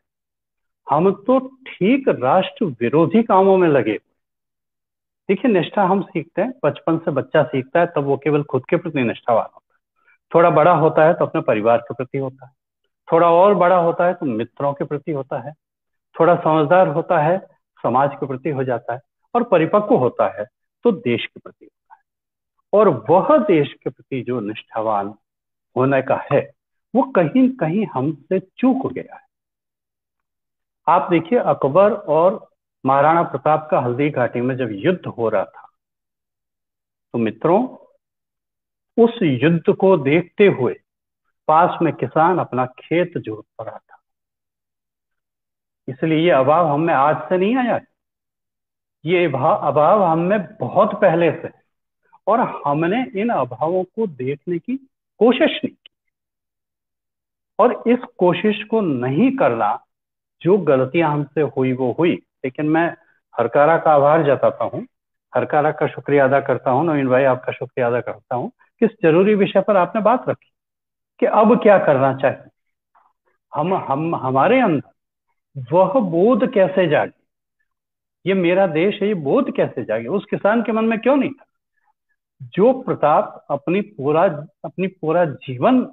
हम तो ठीक राष्ट्र विरोधी कामों में लगे हुए। देखिए, निष्ठा हम सीखते हैं, बचपन से बच्चा सीखता है, तब वो केवल खुद के प्रति निष्ठावान होता है। थोड़ा बड़ा होता है तो अपने परिवार के प्रति होता है, थोड़ा और बड़ा होता है तो मित्रों के प्रति होता है, थोड़ा समझदार होता है समाज के प्रति हो जाता है, और परिपक्व होता है तो देश के प्रति होता है। और वह देश के प्रति जो निष्ठावान होने का है, वो कहीं कहीं हमसे चूक गया है। आप देखिए, अकबर और महाराणा प्रताप का हल्दी घाटी में जब युद्ध हो रहा था, तो मित्रों, उस युद्ध को देखते हुए पास में किसान अपना खेत जोत रहा था। इसलिए ये अभाव हम में आज से नहीं आया है, ये अभाव हम में बहुत पहले से, और हमने इन अभावों को देखने की कोशिश नहीं की। और इस कोशिश को नहीं करना, जो गलतियां हमसे हुई वो हुई। लेकिन मैं हरकारा का आभार जताता हूँ, हरकारा का शुक्रिया अदा करता हूँ, नवीन भाई आपका शुक्रिया अदा करता हूँ, किस जरूरी विषय पर आपने बात रखी कि अब क्या करना चाहिए। हमारे अंदर वह बोध कैसे जागे, ये मेरा देश है, ये बोध कैसे जागे, उस किसान के मन में क्यों नहीं था? जो प्रताप अपनी पूरा जीवन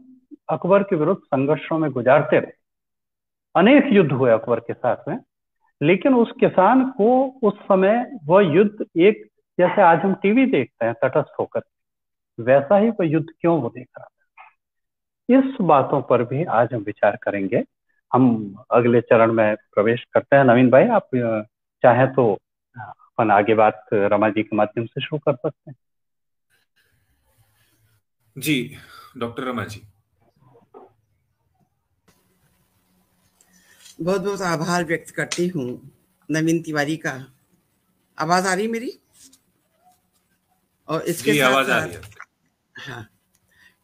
अकबर के विरुद्ध संघर्षों में गुजारते रहे, अनेक युद्ध हुए अकबर के साथ में, लेकिन उस किसान को उस समय वह युद्ध एक, जैसे आज हम टीवी देखते हैं तटस्थ होकर, वैसा ही वह युद्ध क्यों वो देख रहा था। इस बातों पर भी आज हम विचार करेंगे। हम अगले चरण में प्रवेश करते हैं। नवीन भाई, आप चाहें तो अपन आगे बात रमा जी के माध्यम से शुरू कर सकते हैं। जी डॉक्टर रमा जी। बहुत बहुत आभार व्यक्त करती हूँ नवीन तिवारी का। आवाज आ रही मेरी? और इसके साथ आवाज आ रही है। हाँ,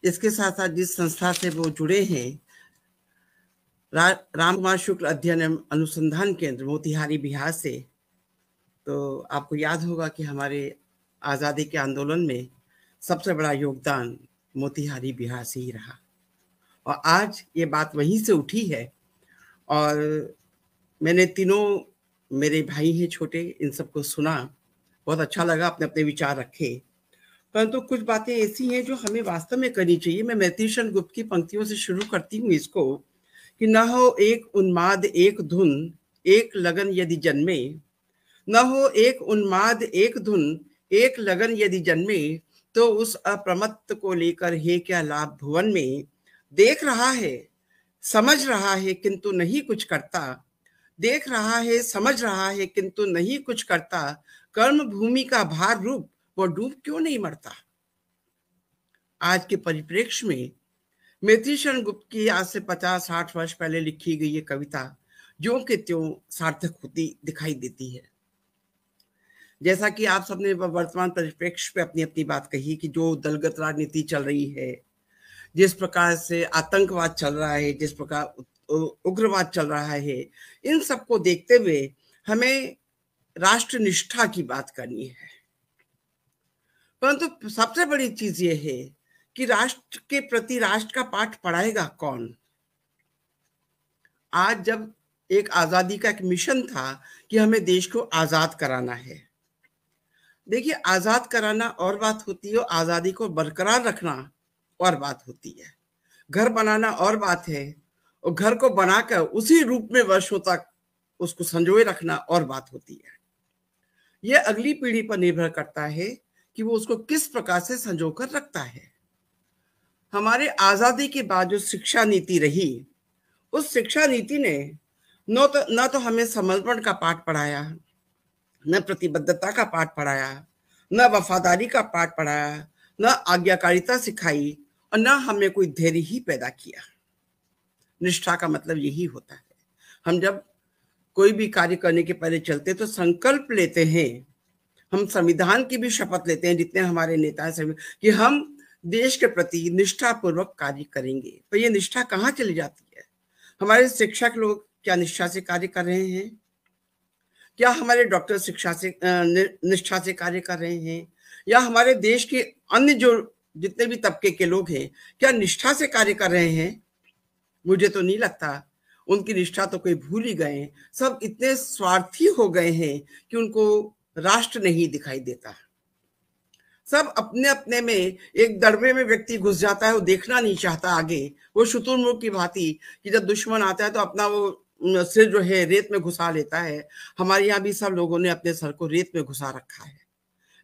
इसके साथ साथ जिस संस्था से वो जुड़े हैं, राम कुमार शुक्ल अध्ययन एवं अनुसंधान केंद्र मोतिहारी बिहार से, तो आपको याद होगा कि हमारे आज़ादी के आंदोलन में सबसे बड़ा योगदान मोतिहारी बिहार से ही रहा। और आज ये बात वहीं से उठी है, और मैंने तीनों, मेरे भाई हैं छोटे, इन सबको सुना, बहुत अच्छा लगा, अपने अपने विचार रखे। परंतु कुछ बातें ऐसी हैं जो हमें वास्तव में करनी चाहिए। मैं मैत्रीशरण गुप्त की पंक्तियों से शुरू करती हूँ इसको, कि न हो एक उन्माद एक धुन एक लगन यदि जन्मे, न हो एक उन्माद एक धुन एक लगन यदि जन्मे, तो उस अप्रमत्त को लेकर है क्या लाभ भुवन में। देख रहा है समझ रहा है किंतु नहीं कुछ करता, देख रहा है समझ रहा है किंतु नहीं कुछ करता, कर्म भूमि का भार रूप वो डूब क्यों नहीं मरता। आज के परिप्रेक्ष्य में मैत्रीशरण गुप्त की आज से 50-60 वर्ष पहले लिखी गई ये कविता ज्यों के त्यों सार्थक होती दिखाई देती है। जैसा कि आप सबने वर्तमान परिप्रेक्ष्य पे अपनी अपनी बात कही कि जो दलगत राजनीति चल रही है, जिस प्रकार से आतंकवाद चल रहा है, जिस प्रकार उग्रवाद चल रहा है, इन सबको देखते हुए हमें राष्ट्र निष्ठा की बात करनी है। परंतु सबसे बड़ी चीज ये है कि राष्ट्र के प्रति राष्ट्र का पाठ पढ़ाएगा कौन। आज जब एक आजादी का एक मिशन था कि हमें देश को आजाद कराना है, देखिए आजाद कराना और बात होती है, और आजादी को बरकरार रखना और बात होती है। घर बनाना और बात है, और घर को बनाकर उसी रूप में वर्षों तक उसको संजोए रखना और बात होती है। यह अगली पीढ़ी पर निर्भर करता है कि वो उसको किस प्रकार से संजोकर रखता है। हमारे आजादी के बाद जो शिक्षा नीति रही, उस शिक्षा नीति ने न तो हमें समर्पण का पाठ पढ़ाया, न प्रतिबद्धता का पाठ पढ़ाया, न वफादारी का पाठ पढ़ाया, न आज्ञाकारिता सिखाई, और न हमें कोई धैर्य ही पैदा किया। निष्ठा का मतलब यही होता है। हम जब कोई भी कार्य करने के पहले चलते तो संकल्प लेते हैं, हम संविधान की भी शपथ लेते हैं, जितने हमारे नेता हैं, कि हम देश के प्रति निष्ठापूर्वक कार्य करेंगे। पर यह निष्ठा कहाँ चली जाती है? हमारे शिक्षक लोग क्या निष्ठा से कार्य कर रहे हैं? क्या हमारे डॉक्टर शिक्षा से निष्ठा से कार्य कर रहे हैं? या हमारे देश के अन्य जो जितने भी तबके के लोग हैं, क्या निष्ठा से कार्य कर रहे हैं? मुझे तो नहीं लगता। उनकी निष्ठा तो कोई भूल ही गए। सब इतने स्वार्थी हो गए हैं कि उनको राष्ट्र नहीं दिखाई देता। सब अपने अपने में एक दड़बे में व्यक्ति घुस जाता है, वो देखना नहीं चाहता आगे। वो शुतुरमुर्ग की भांति कि जब दुश्मन आता है तो अपना वो सिर जो है रेत में घुसा लेता है। हमारे यहाँ भी सब लोगों ने अपने सर को रेत में घुसा रखा है,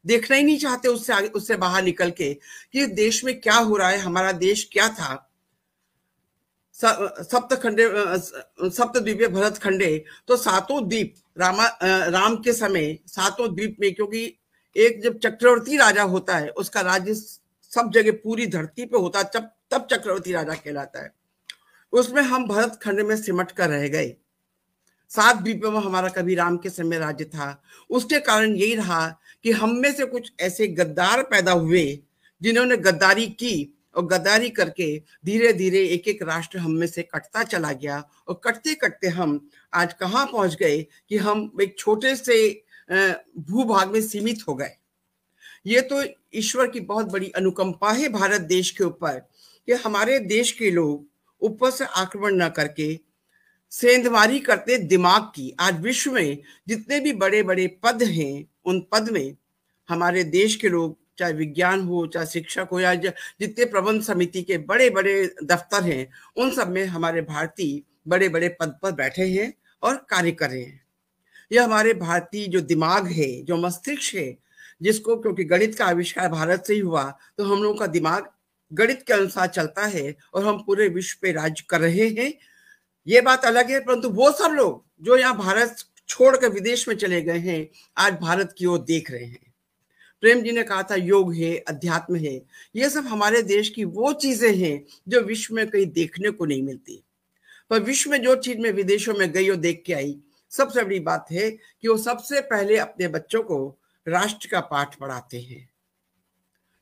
देखना ही नहीं चाहते उससे आगे, उससे बाहर निकल के कि देश में क्या हो रहा है, हमारा देश क्या था। सप्तद्वीपीय भरत खंडे, तो सातों द्वीप राम के समय सातों द्वीप में, क्योंकि एक जब चक्रवर्ती राजा होता है उसका राज्य सब जगह पूरी धरती पे होता है, तब चक्रवर्ती राजा कहलाता है। उसमें हम भरत खंड में सिमट कर रह गए। 7 द्वीपों में हमारा कभी राम के समय राज्य था। उसके कारण यही रहा कि हम में से कुछ ऐसे गद्दार पैदा हुए जिन्होंने गद्दारी की, और गद्दारी करके धीरे धीरे एक एक राष्ट्र हम में से कटता चला गया। और कटते कटते हम आज कहाँ पहुंच गए कि हम एक छोटे से भूभाग में सीमित हो गए। ये तो ईश्वर की बहुत बड़ी अनुकंपा है भारत देश के ऊपर कि हमारे देश के लोग ऊपर से आक्रमण न करके सेंधमारी करते दिमाग की। आज विश्व में जितने भी बड़े बड़े पद हैं, उन पद में हमारे देश के लोग, चाहे विज्ञान हो, चाहे शिक्षक हो, या जितने प्रबंध समिति के बड़े बड़े दफ्तर हैं, उन सब में हमारे भारतीय बड़े बड़े पद पर बैठे हैं और कार्य कर रहे हैं। यह हमारे भारतीय जो दिमाग है, जो मस्तिष्क है, जिसको, क्योंकि गणित का आविष्कार भारत से ही हुआ, तो हम लोगों का दिमाग गणित के अनुसार चलता है और हम पूरे विश्व पे राज्य कर रहे हैं। ये बात अलग है, परंतु वो सब लोग जो यहाँ भारत छोड़कर विदेश में चले गए हैं, आज भारत की ओर देख रहे हैं। प्रेम जी ने कहा था योग है, अध्यात्म है, ये सब हमारे देश की वो चीजें हैं जो विश्व में कहीं देखने को नहीं मिलती। पर विश्व में जो चीज में विदेशों में गई और देख के आई, सबसे बड़ी बात है कि वो सबसे पहले अपने बच्चों को राष्ट्र का पाठ पढ़ाते हैं।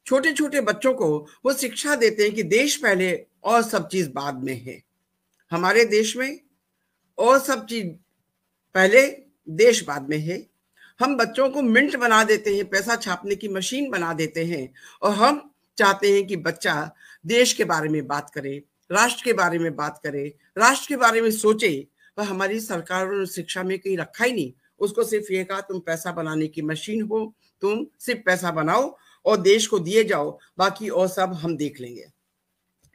छोटे छोटे बच्चों को वो शिक्षा देते हैं कि देश पहले और सब चीज बाद में है। हमारे देश में और सब चीज पहले, देश बाद में है। हम बच्चों को मिंट बना देते हैं, पैसा छापने की मशीन बना देते हैं, और हम चाहते हैं कि बच्चा देश के बारे में बात करे, राष्ट्र के बारे में बात करे, राष्ट्र के बारे में सोचे। पर हमारी सरकार ने शिक्षा में कहीं रखा ही नहीं। उसको सिर्फ ये कहा तुम पैसा बनाने की मशीन हो, तुम सिर्फ पैसा बनाओ और देश को दिए जाओ, बाकी और सब हम देख लेंगे।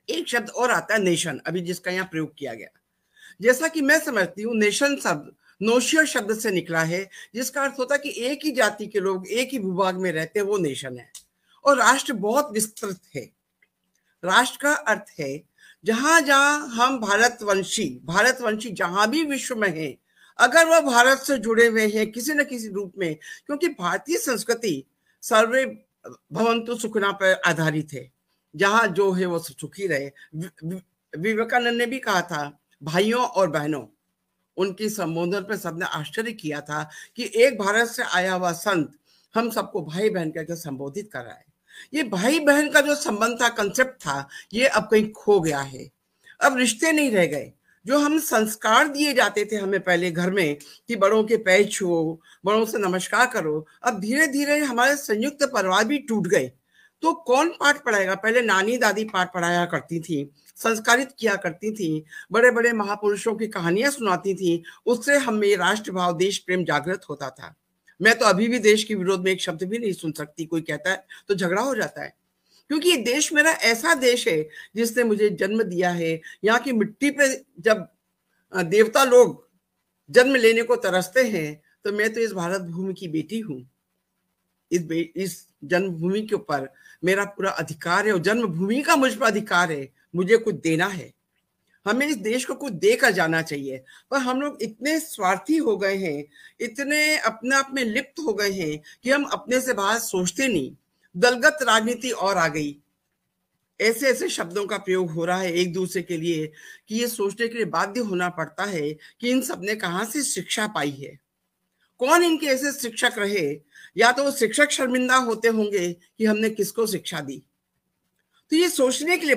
एक शब्द और आता है नेशन, अभी जिसका यहाँ प्रयोग किया गया। जैसा कि मैं समझती हूँ, नेशन शब्द नोशियर शब्द से निकला है, जिसका अर्थ होता है कि एक ही जाति के लोग एक ही भूभाग में रहते हैं, वो नेशन है। और राष्ट्र बहुत विस्तृत है। राष्ट्र का अर्थ है जहां जहां हम भारतवंशी जहां भी विश्व में हैं, अगर वह भारत से जुड़े हुए हैं किसी न किसी रूप में, क्योंकि भारतीय संस्कृति सर्वे भवन्तु सुखिनः पर आधारित है। जहां जो है वो सुखी रहे। विवेकानंद ने भी कहा था भाइयों और बहनों, उनकी संबोधन पर सबने आश्चर्य किया था कि एक भारत से आया हुआ संत हम सबको भाई बहन कहकर संबोधित कर रहा है। ये भाई बहन का जो संबंध था, कंसेप्ट था, ये अब कहीं खो गया है। अब रिश्ते नहीं रह गए। जो हम संस्कार दिए जाते थे हमें पहले घर में कि बड़ों के पैर छुओ, बड़ों से नमस्कार करो, अब धीरे धीरे हमारे संयुक्त परिवार भी टूट गए। तो कौन पाठ पढ़ाएगा? पहले नानी दादी पाठ पढ़ाया करती थी, संस्कारित किया करती थी, बड़े बड़े महापुरुषों की कहानियां सुनाती थी, उससे हमें राष्ट्रभाव, देश प्रेम जागृत होता था। मैं तो अभी भी देश के विरोध में एक शब्द भी नहीं सुन सकती। कोई कहता है तो झगड़ा हो जाता है, क्योंकि ये देश मेरा ऐसा देश है जिसने मुझे जन्म दिया है। यहाँ की मिट्टी पे जब देवता लोग जन्म लेने को तरसते हैं, तो मैं तो इस भारत भूमि की बेटी हूँ। इस जन्मभूमि के ऊपर मेरा पूरा अधिकार है और जन्मभूमि का मुझ पर अधिकार है। मुझे कुछ देना है, हमें इस देश को कुछ देकर जाना चाहिए। पर हम लोग इतने स्वार्थी हो गए हैं, इतने अपने आप में लिप्त हो गए हैं कि हम अपने से बाहर सोचते नहीं। दलगत राजनीति और आ गई। ऐसे ऐसे शब्दों का प्रयोग हो रहा है एक दूसरे के लिए कि ये सोचने के लिए बाध्य होना पड़ता है कि इन सब ने कहाँ से शिक्षा पाई है, कौन इनके ऐसे शिक्षक रहे। या तो वो शिक्षक शर्मिंदा होते होंगे कि हमने किसको शिक्षा दी। तो ये सोचने के लिए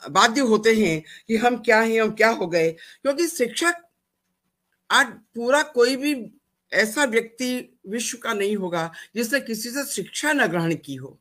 बाध्य होते हैं कि हम क्या हैं, हम क्या हो गए। क्योंकि शिक्षक आज पूरा कोई भी ऐसा व्यक्ति विश्व का नहीं होगा जिसने किसी से शिक्षा न ग्रहण की हो।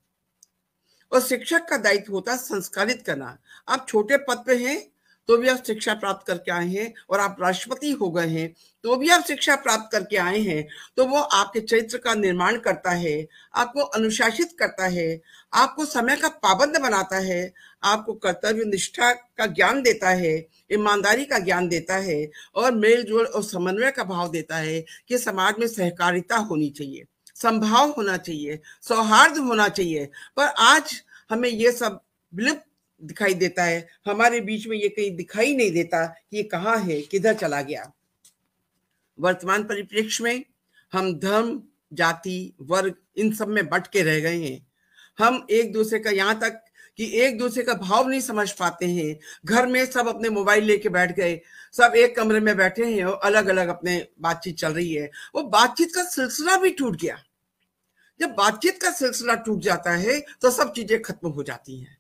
और शिक्षक का दायित्व होता है संस्कारित करना। आप छोटे पद पे हैं तो भी आप शिक्षा प्राप्त करके आए हैं, और आप राष्ट्रपति हो गए हैं तो भी आप शिक्षा प्राप्त करके आए हैं, तो वो आपके चरित्र का निर्माण करता है, आपको अनुशासित करता है, आपको समय का पाबंद बनाता है, आपको कर्तव्य निष्ठा का ज्ञान देता है, ईमानदारी का ज्ञान देता है, और मेल जोल और समन्वय का भाव देता है कि समाज में सहकारिता होनी चाहिए, संभाव होना चाहिए, सौहार्द होना चाहिए। पर आज हमें ये सब विलुप्त दिखाई देता है, हमारे बीच में ये कहीं दिखाई नहीं देता कि ये कहाँ है, किधर चला गया। वर्तमान परिप्रेक्ष्य में हम धर्म, जाति, वर्ग इन सब में बट के रह गए हैं। हम एक दूसरे का, यहाँ तक कि एक दूसरे का भाव नहीं समझ पाते हैं। घर में सब अपने मोबाइल लेके बैठ गए, सब एक कमरे में बैठे हैं और अलग अलग अपने बातचीत चल रही है। वो बातचीत का सिलसिला भी टूट गया। जब बातचीत का सिलसिला टूट जाता है तो सब चीजें खत्म हो जाती हैं।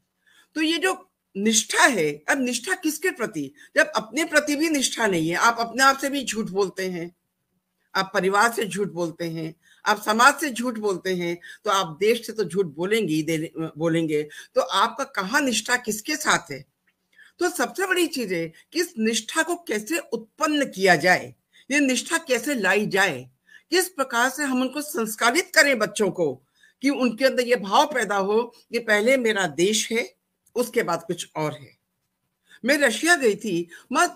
तो ये जो निष्ठा है, अब निष्ठा किसके प्रति? जब अपने प्रति भी निष्ठा नहीं है, आप अपने आप से भी झूठ बोलते हैं, आप परिवार से झूठ बोलते हैं, आप समाज से झूठ बोलते हैं, तो आप देश से तो झूठ बोलेंगे, तो आपका कहाँ निष्ठा, किसके साथ है? तो सबसे बड़ी चीज है कि इस निष्ठा को कैसे उत्पन्न किया जाए, ये निष्ठा कैसे लाई जाए, किस प्रकार से हम उनको संस्कारित करें बच्चों को, कि उनके अंदर ये भाव पैदा हो कि पहले मेरा देश है, उसके बाद कुछ और है। मैं रशिया गई थी, मैं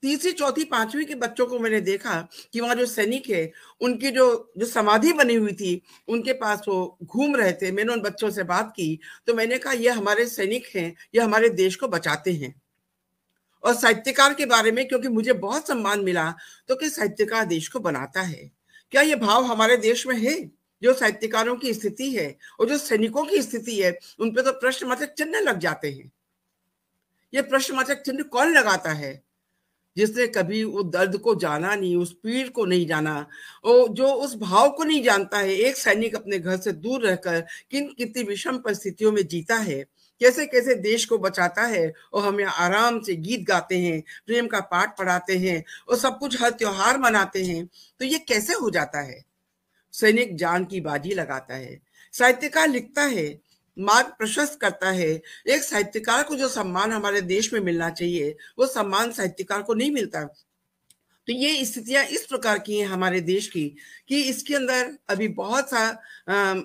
तीसरी, चौथी, पांचवी के बच्चों को मैंने देखा कि वहां जो सैनिक है, उनकी जो समाधि बनी हुई थी, उनके पास वो घूम रहे थे। मैंने उन बच्चों से बात की तो मैंने कहा ये हमारे सैनिक हैं, ये हमारे देश को बचाते हैं। और साहित्यकार के बारे में, क्योंकि मुझे बहुत सम्मान मिला, तो कि साहित्यकार देश को बनाता है, क्या ये भाव हमारे देश में है? जो साहित्यकारों की स्थिति है और जो सैनिकों की स्थिति है, उन पे तो प्रश्नवाचक चिन्ह लग जाते हैं। ये प्रश्नवाचक चिन्ह कौन लगाता है? जिसने कभी उस दर्द को जाना नहीं, उस पीड़ को नहीं जाना, और जो उस भाव को नहीं जानता है। एक सैनिक अपने घर से दूर रहकर कितनी विषम परिस्थितियों में जीता है, कैसे कैसे देश को बचाता है, और हम यहाँ आराम से गीत गाते हैं, प्रेम का पाठ पढ़ाते हैं और सब कुछ, हर त्योहार मनाते हैं। तो ये कैसे हो जाता है? सैनिक जान की बाजी लगाता है, साहित्यकार लिखता है, मार्ग प्रशस्त करता है। एक साहित्यकार को जो सम्मान हमारे देश में मिलना चाहिए, वो सम्मान साहित्यकार को नहीं मिलता। तो ये स्थितियां इस प्रकार की हैं हमारे देश की, कि इसके अंदर अभी बहुत सा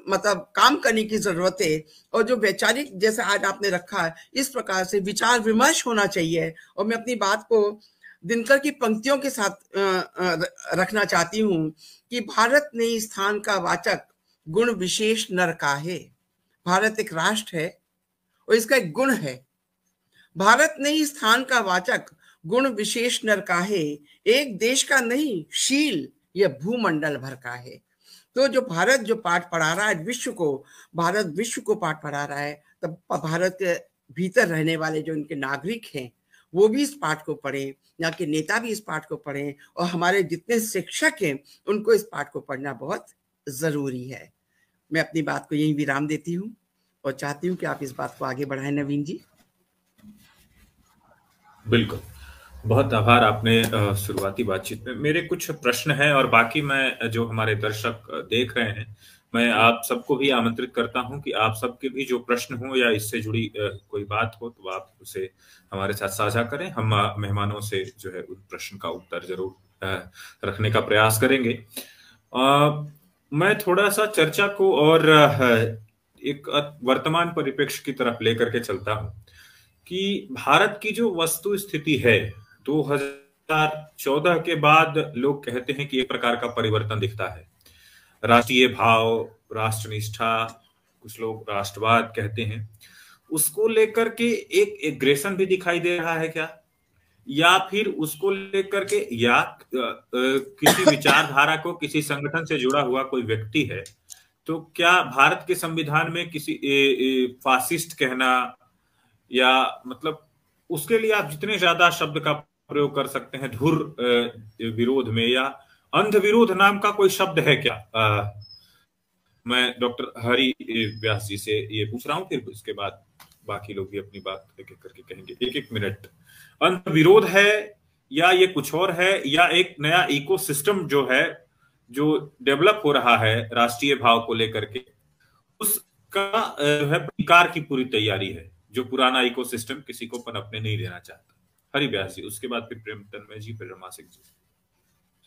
मतलब काम करने की जरूरत है। और जो वैचारिक, जैसे आज आपने रखा है, इस प्रकार से विचार विमर्श होना चाहिए। और मैं अपनी बात को दिनकर की पंक्तियों के साथ रखना चाहती हूँ कि भारत ने स्थान का वाचक गुण विशेष नर का है। भारत एक राष्ट्र है और इसका एक गुण है। भारत ने स्थान का वाचक गुण विशेष नर का है, एक देश का नहीं शील यह भूमंडल भर का है। तो जो भारत जो पाठ पढ़ा रहा है विश्व को, भारत विश्व को पाठ पढ़ा रहा है, तब भारत के भीतर रहने वाले जो इनके नागरिक हैं वो भी इस पाठ को पढ़ें, यहाँ के नेता भी इस पाठ को पढ़ें, और हमारे जितने शिक्षक हैं उनको इस पाठ को पढ़ना बहुत जरूरी है। मैं अपनी बात को यहीं विराम देती हूँ और चाहती हूँ कि आप इस बात को आगे बढ़ाएं नवीन जी। बिल्कुल, बहुत आभार। आपने शुरुआती बातचीत में, मेरे कुछ प्रश्न हैं और बाकी मैं जो हमारे दर्शक देख रहे हैं, मैं आप सबको भी आमंत्रित करता हूं कि आप सबके भी जो प्रश्न हो या इससे जुड़ी कोई बात हो तो आप उसे हमारे साथ साझा करें। हम मेहमानों से जो है उस प्रश्न का उत्तर जरूर रखने का प्रयास करेंगे। मैं थोड़ा सा चर्चा को और एक वर्तमान परिप्रेक्ष्य की तरफ लेकर के चलता हूं कि भारत की जो वस्तु स्थिति है 2014 के बाद, लोग कहते हैं कि एक प्रकार का परिवर्तन दिखता है। राष्ट्रीय भाव, राष्ट्रनिष्ठा, कुछ लोग राष्ट्रवाद कहते हैं, उसको लेकर के एक एग्रेशन भी दिखाई दे रहा है क्या? या फिर उसको लेकर के, या किसी विचारधारा को, किसी संगठन से जुड़ा हुआ कोई व्यक्ति है, तो क्या भारत के संविधान में किसी फासिस्ट कहना, या मतलब उसके लिए आप जितने ज्यादा शब्द का प्रयोग कर सकते हैं, धुर विरोध में, या अंध विरोध नाम का कोई शब्द है क्या? मैं डॉक्टर हरि व्यास जी से ये पूछ रहा हूं, फिर उसके बाद बाकी लोग भी अपनी बात एक एक करके कहेंगे। एक मिनट। अंध विरोध है या ये कुछ और है, या एक नया इकोसिस्टम जो है, जो डेवलप हो रहा है राष्ट्रीय भाव को लेकर के, उसका है प्रतिकार की पूरी तैयारी है, जो पुराना इकोसिस्टम किसी को पनपने नहीं देना चाहता? हरि व्यास जी, उसके बाद फिर प्रेम तन्मय जी, फिर रमासिक जी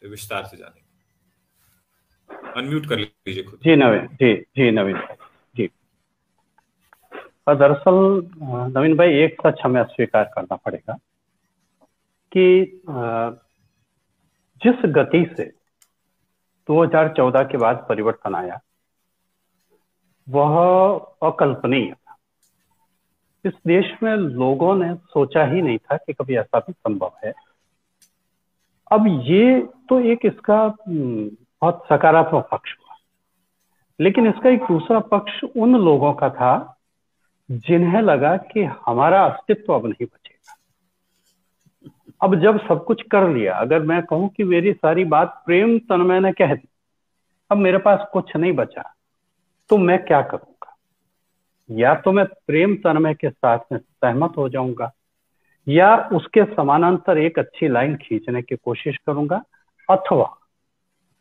से विस्तार से जानेंगे। अनम्यूट कर लीजिए खुद। जी नवीन, जी नवीन भाई जी। और दरअसल नवीन भाई, एक सच हमें स्वीकार करना पड़ेगा कि जिस गति से 2014 के बाद परिवर्तन आया वह अकल्पनीय था। इस देश में लोगों ने सोचा ही नहीं था कि कभी ऐसा भी संभव है। अब ये तो एक इसका बहुत सकारात्मक पक्ष हुआ, लेकिन इसका एक दूसरा पक्ष उन लोगों का था जिन्हें लगा कि हमारा अस्तित्व अब नहीं बचेगा। अब जब सब कुछ कर लिया, अगर मैं कहूं कि मेरी सारी बात प्रेम तन्मय ने कह दी, अब मेरे पास कुछ नहीं बचा, तो मैं क्या करूंगा? या तो मैं प्रेम तन्मय के साथ में सहमत हो जाऊंगा, या उसके समानांतर एक अच्छी लाइन खींचने की कोशिश करूंगा, अथवा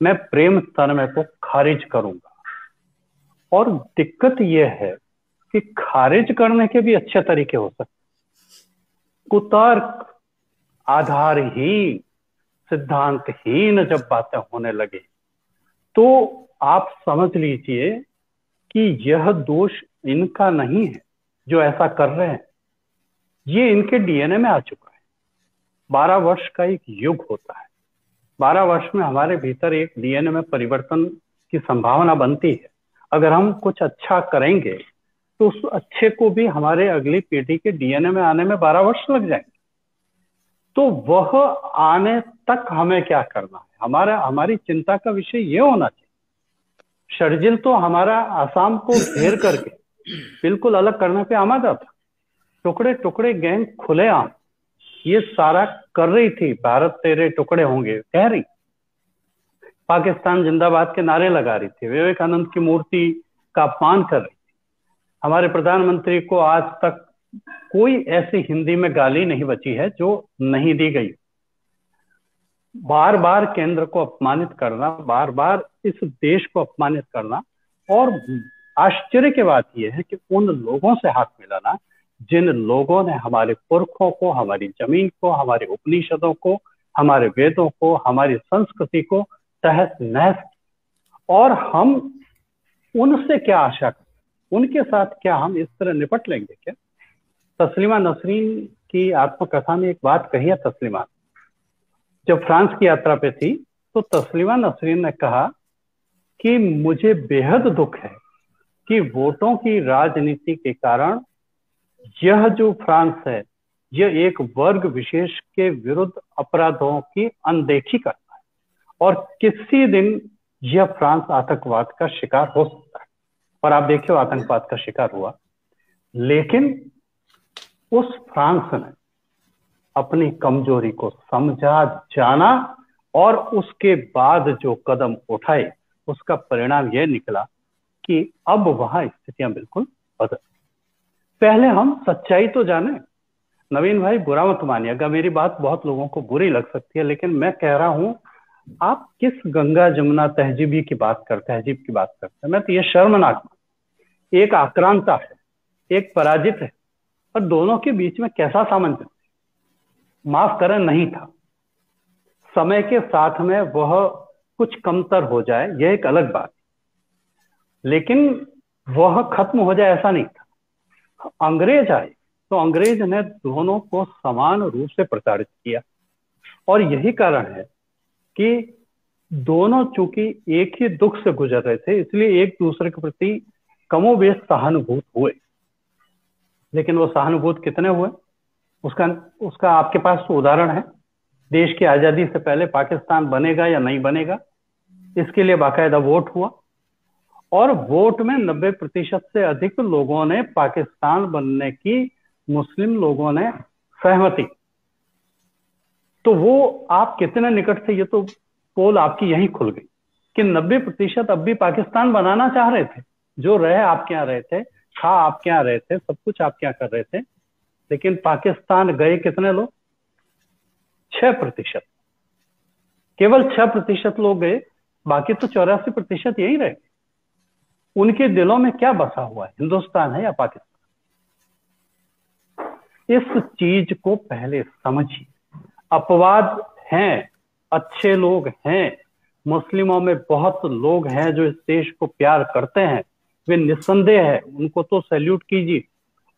मैं प्रेम तन्मय को खारिज करूंगा। और दिक्कत यह है कि खारिज करने के भी अच्छे तरीके हो सकते। कुतर्क, आधारहीन, सिद्धांतहीन जब बातें होने लगे तो आप समझ लीजिए कि यह दोष इनका नहीं है जो ऐसा कर रहे हैं, ये इनके डीएनए में आ चुका है। 12 वर्ष का एक युग होता है। 12 वर्ष में हमारे भीतर एक डीएनए में परिवर्तन की संभावना बनती है। अगर हम कुछ अच्छा करेंगे तो उस अच्छे को भी हमारे अगली पीढ़ी के डीएनए में आने में 12 वर्ष लग जाएंगे। तो वह आने तक हमें क्या करना है? हमारी चिंता का विषय ये होना चाहिए। शर्जिल तो हमारा आसाम को घेर करके बिल्कुल अलग करने पे आमादा था। टुकड़े टुकड़े गैंग खुलेआम ये सारा कर रही थी। भारत तेरे टुकड़े होंगे कह रही, पाकिस्तान जिंदाबाद के नारे लगा रही थी, विवेकानंद की मूर्ति का अपमान कर रही थी। हमारे प्रधानमंत्री को आज तक कोई ऐसी हिंदी में गाली नहीं बची है जो नहीं दी गई। बार बार केंद्र को अपमानित करना, बार बार इस देश को अपमानित करना, और आश्चर्य की बात यह है कि उन लोगों से हाथ मिलाना जिन लोगों ने हमारे पुरखों को, हमारी जमीन को, हमारे उपनिषदों को, हमारे वेदों को, हमारी संस्कृति को तहस नहस, और हम उनसे क्या आशा करें? उनके साथ क्या हम इस तरह निपट लेंगे क्या? तस्लीमा नसरीन की आत्मकथा में एक बात कही है। तस्लीमा जब फ्रांस की यात्रा पे थी तो तस्लीमा नसरीन ने कहा कि मुझे बेहद दुख है कि वोटों की राजनीति के कारण यह जो फ्रांस है यह एक वर्ग विशेष के विरुद्ध अपराधों की अनदेखी करता है, और किसी दिन यह फ्रांस आतंकवाद का शिकार हो सकता है। और आप देखिए आतंकवाद का शिकार हुआ, लेकिन उस फ्रांस ने अपनी कमजोरी को समझा, जाना, और उसके बाद जो कदम उठाए उसका परिणाम यह निकला कि अब वहां स्थितियां बिल्कुल बदल। पहले हम सच्चाई तो जाने। नवीन भाई बुरा मत मानिएगा, मेरी बात बहुत लोगों को बुरी लग सकती है, लेकिन मैं कह रहा हूं आप किस गंगा जमुना तहजीब की बात करते हैं? मैं तो ये शर्मनाक, एक आक्रांता है, एक पराजित है, और दोनों के बीच में कैसा सामंजस्य, माफ करें, नहीं था। समय के साथ में वह कुछ कमतर हो जाए यह एक अलग बात, लेकिन वह खत्म हो जाए ऐसा नहीं था। अंग्रेज आए तो अंग्रेज ने दोनों को समान रूप से प्रताड़ित किया, और यही कारण है कि दोनों चूंकि एक ही दुख से गुजर रहे थे इसलिए एक दूसरे के प्रति कमोबेश सहानुभूत हुए। लेकिन वो सहानुभूत कितने हुए उसका आपके पास तो उदाहरण है। देश की आजादी से पहले पाकिस्तान बनेगा या नहीं बनेगा, इसके लिए बाकायदा वोट हुआ, और वोट में 90% से अधिक लोगों ने पाकिस्तान बनने की, मुस्लिम लोगों ने सहमति। तो वो आप कितने निकट थे, ये तो पोल आपकी यही खुल गई कि 90% अब भी पाकिस्तान बनाना चाह रहे थे। जो रहे आपके यहाँ रहे थे, खा आपके यहाँ रहे थे, सब कुछ आपके यहाँ कर रहे थे, लेकिन पाकिस्तान गए कितने लोग? 6%। केवल 6% लोग गए, बाकी तो 84% यही रहे। उनके दिलों में क्या बसा हुआ है, हिंदुस्तान है या पाकिस्तान? इस चीज को पहले समझिए। अपवाद हैं, अच्छे लोग हैं, मुस्लिमों में बहुत लोग हैं जो इस देश को प्यार करते हैं, वे निस्संदेह है, उनको तो सैल्यूट कीजिए।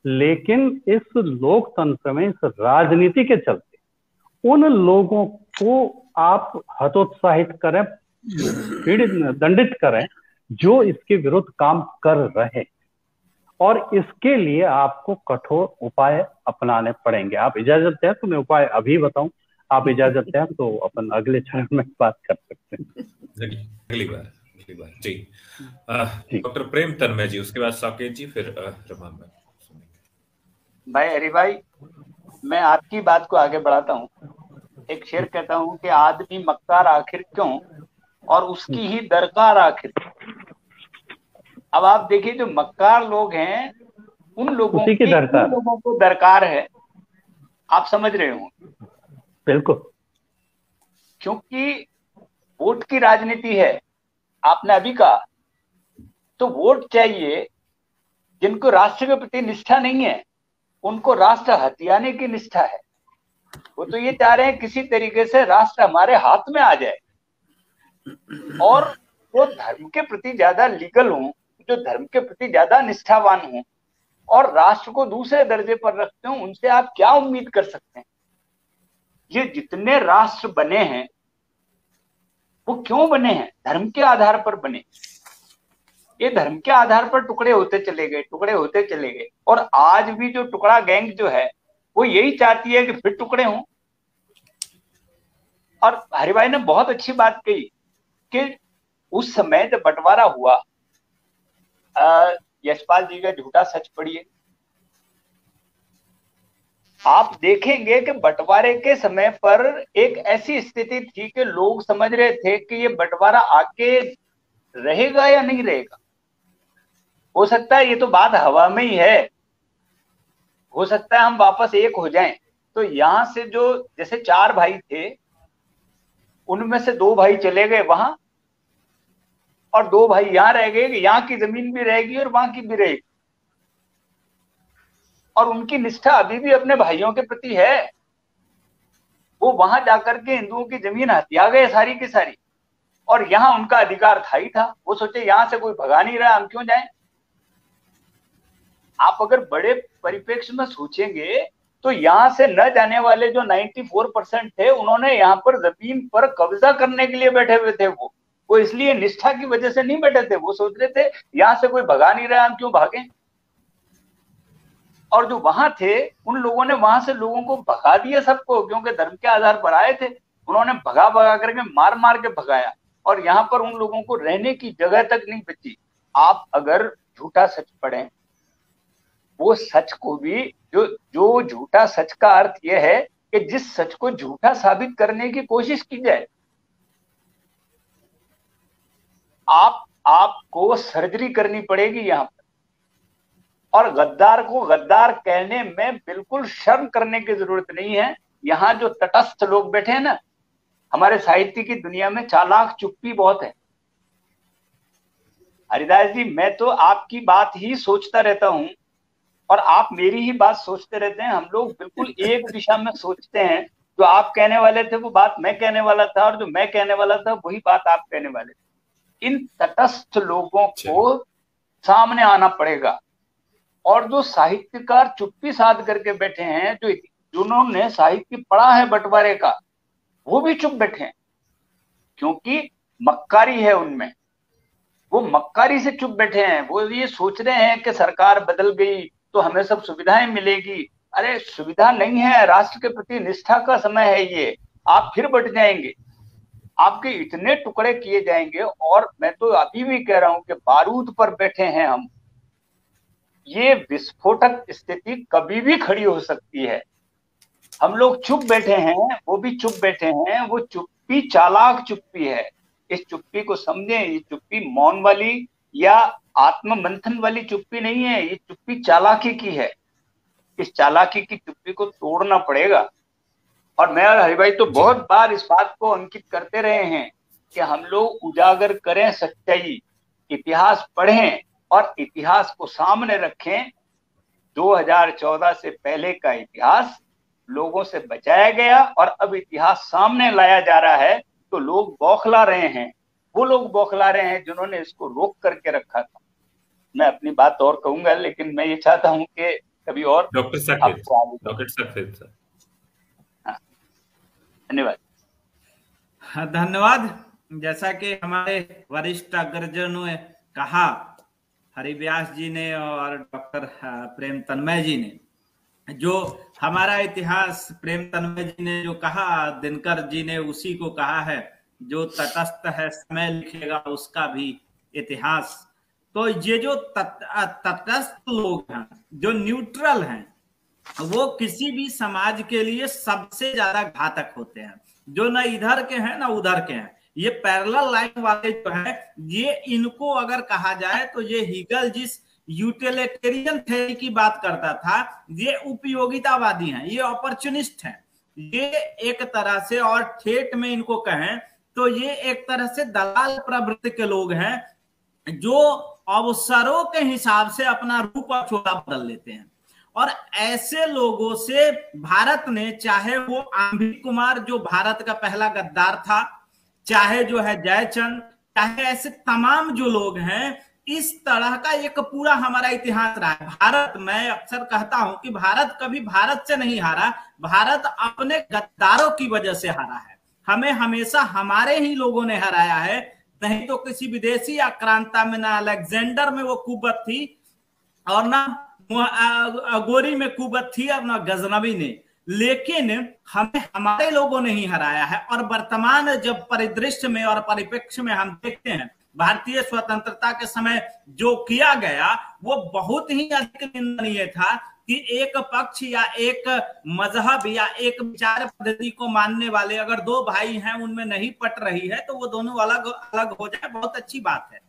लेकिन इस लोकतंत्र में, इस राजनीति के चलते उन लोगों को आप हतोत्साहित करें, पीड़ित दंडित करें जो इसके विरुद्ध काम कर रहे, और इसके लिए आपको कठोर उपाय अपनाने पड़ेंगे। आप इजाजत दें तो मैं उपाय अभी बताऊं, आप इजाजत दें तो अपन अगले चरण में बात कर सकते हैं। अगली बार जी। डॉक्टर प्रेम तन्मय जी, उसके बाद साकेत जी, फिर रमा में सुनेंगे। भाई हरि भाई, मैं आपकी बात को आगे बढ़ाता हूँ। एक शेर कहता हूँ कि आदमी मक्कार आखिर क्यों, और उसकी ही दरकार आखिर। अब आप देखिए, जो मक्कार लोग हैं उन लोगों को दरकार है। आप समझ रहे हो? बिल्कुल, क्योंकि वोट की राजनीति है, आपने अभी कहा। तो वोट चाहिए जिनको राष्ट्र के प्रति निष्ठा नहीं है, उनको राष्ट्र हथियाने की निष्ठा है। वो तो ये चाह रहे हैं किसी तरीके से राष्ट्र हमारे हाथ में आ जाए, और जो धर्म के प्रति ज्यादा लीगल हों, जो धर्म के प्रति ज्यादा निष्ठावान हों और राष्ट्र को दूसरे दर्जे पर रखते हो, उनसे आप क्या उम्मीद कर सकते हैं? ये जितने राष्ट्र बने हैं वो क्यों बने हैं? धर्म के आधार पर बने। ये धर्म के आधार पर टुकड़े होते चले गए, और आज भी जो टुकड़ा गैंग जो है वो यही चाहती है कि फिर टुकड़े हों। और हरिभाई ने बहुत अच्छी बात कही कि उस समय जब बंटवारा हुआ, यशपाल जी का झूठा सच पढ़िए, आप देखेंगे कि बंटवारे के समय पर एक ऐसी स्थिति थी कि लोग समझ रहे थे कि ये बंटवारा आगे रहेगा या नहीं रहेगा। हो सकता है ये तो बात हवा में ही है, हो सकता है हम वापस एक हो जाएं। तो यहां से जो जैसे 4 भाई थे, उनमें से 2 भाई चले गए वहां, और 2 भाई यहां रह गए। यहाँ की जमीन भी रहेगी और वहां की भी रहेगी, और उनकी निष्ठा अभी भी अपने भाइयों के प्रति है। वो वहां जाकर के हिंदुओं की जमीन हथिया गए सारी की सारी, और यहाँ उनका अधिकार था ही था। वो सोचे यहां से कोई भगा नहीं रहा, हम क्यों जाएं। आप अगर बड़े परिप्रेक्ष्य में सोचेंगे तो यहां से न जाने वाले जो 94% थे, उन्होंने यहाँ पर जमीन पर कब्जा करने के लिए बैठे हुए थे। वो इसलिए निष्ठा की वजह से नहीं बैठे थे। वो सोच रहे थे यहां से कोई भगा नहीं रहा, हम क्यों भागें। और जो वहां थे उन लोगों ने वहां से लोगों को भगा दिया सबको, क्योंकि धर्म के आधार पर आए थे। उन्होंने भगा करके मार मार के भगाया, और यहाँ पर उन लोगों को रहने की जगह तक नहीं बची। आप अगर झूठा सच पढ़ें, वो सच को भी जो झूठा सच का अर्थ यह है कि जिस सच को झूठा साबित करने की कोशिश की जाए, आपको सर्जरी करनी पड़ेगी यहाँ पर। और गद्दार को गद्दार कहने में बिल्कुल शर्म करने की जरूरत नहीं है। यहाँ जो तटस्थ लोग बैठे हैं ना, हमारे साहित्य की दुनिया में चालाक चुप्पी बहुत है। हरिदास जी, मैं तो आपकी बात ही सोचता रहता हूं और आप मेरी ही बात सोचते रहते हैं। हम लोग बिल्कुल एक दिशा में सोचते हैं। जो आप कहने वाले थे वो बात मैं कहने वाला था, और जो मैं कहने वाला था वही बात आप कहने वाले थे। इन तटस्थ लोगों को सामने आना पड़ेगा। और जो साहित्यकार चुप्पी साध करके बैठे हैं, जिन्होंने साहित्य पढ़ा है बंटवारे का, वो भी चुप बैठे हैं, क्योंकि मक्कारी है उनमें। वो मक्कारी से चुप बैठे हैं। वो ये सोच रहे हैं कि सरकार बदल गई तो हमें सब सुविधाएं मिलेगी। अरे सुविधा नहीं है, राष्ट्र के प्रति निष्ठा का समय है ये। आप फिर बट जाएंगे, आपके इतने टुकड़े किए जाएंगे। और मैं तो अभी भी कह रहा हूं कि बारूद पर बैठे हैं हम। ये विस्फोटक स्थिति कभी भी खड़ी हो सकती है। हम लोग चुप बैठे हैं, वो भी चुप बैठे हैं। वो चुप्पी चालाक चुप्पी है। इस चुप्पी को समझें। ये चुप्पी मौन वाली या आत्म मंथन वाली चुप्पी नहीं है, ये चुप्पी चालाकी की है। इस चालाकी की चुप्पी को तोड़ना पड़ेगा। और मैं और हरिभाई तो बहुत बार इस बात को अंकित करते रहे हैं कि हम लोग उजागर करें सच्चाई, इतिहास पढ़ें और इतिहास को सामने रखें। 2014 से पहले का इतिहास लोगों से बचाया गया और अब इतिहास सामने लाया जा रहा है, तो लोग बौखला रहे हैं। वो लोग बौखला रहे हैं जिन्होंने इसको रोक करके रखा था। मैं अपनी बात और कहूंगा, लेकिन मैं ये चाहता हूं कि कभी और डॉक्टर सफेद सर। हाँ, धन्यवाद। धन्यवाद। जैसा कि हमारे वरिष्ठ अग्रजों ने कहा, हरिव्यास जी ने और डॉक्टर प्रेम तन्मय जी ने, जो हमारा इतिहास प्रेम तन्मय जी ने जो कहा, दिनकर जी ने उसी को कहा है, जो तटस्थ है समय लिखेगा उसका भी इतिहास। तो ये जो तटस्थ लोग हैं, जो न्यूट्रल हैं, वो किसी भी समाज के लिए सबसे ज्यादा घातक होते हैं। जो न इधर के हैं न उधर के हैं, ये पैरेलल लाइन वाले जो है, ये इनको अगर कहा जाए तो ये हीगल जिस यूटिलिटेरियन थ्योरी की बात करता था, ये उपयोगितावादी हैं, ये अपॉर्चुनिस्ट हैं, ये एक तरह से, और ठेठ में इनको कहें तो ये एक तरह से दलाल प्रवृत्ति के लोग हैं, जो अवसरों के हिसाब से अपना रूप और चोला बदल लेते हैं। और ऐसे लोगों से भारत ने, चाहे वो आंभिक कुमार जो भारत का पहला गद्दार था, चाहे जो है जयचंद, चाहे ऐसे तमाम जो लोग हैं, इस तरह का एक पूरा हमारा इतिहास रहा है। भारत, मैं अक्सर कहता हूं कि भारत कभी भारत से नहीं हारा, भारत अपने गद्दारों की वजह से हारा है। हमें हमेशा हमारे ही लोगों ने हराया है, नहीं तो किसी विदेशी आक्रांता में ना अलेक्जेंडर में वो कुव्वत थी, और ना गोरी में कुव्वत थी, और ना गजनवी ने, लेकिन हमें हमारे लोगों ने ही हराया है। और वर्तमान जब परिदृश्य में और परिप्रेक्ष्य में हम देखते हैं, भारतीय स्वतंत्रता के समय जो किया गया वो बहुत ही अधिक निंदनीय था कि एक पक्ष या एक मजहब या एक विचार पद्धति को मानने वाले अगर दो भाई हैं, उनमें नहीं पट रही है तो वो दोनों अलग अलग हो जाए, बहुत अच्छी बात है।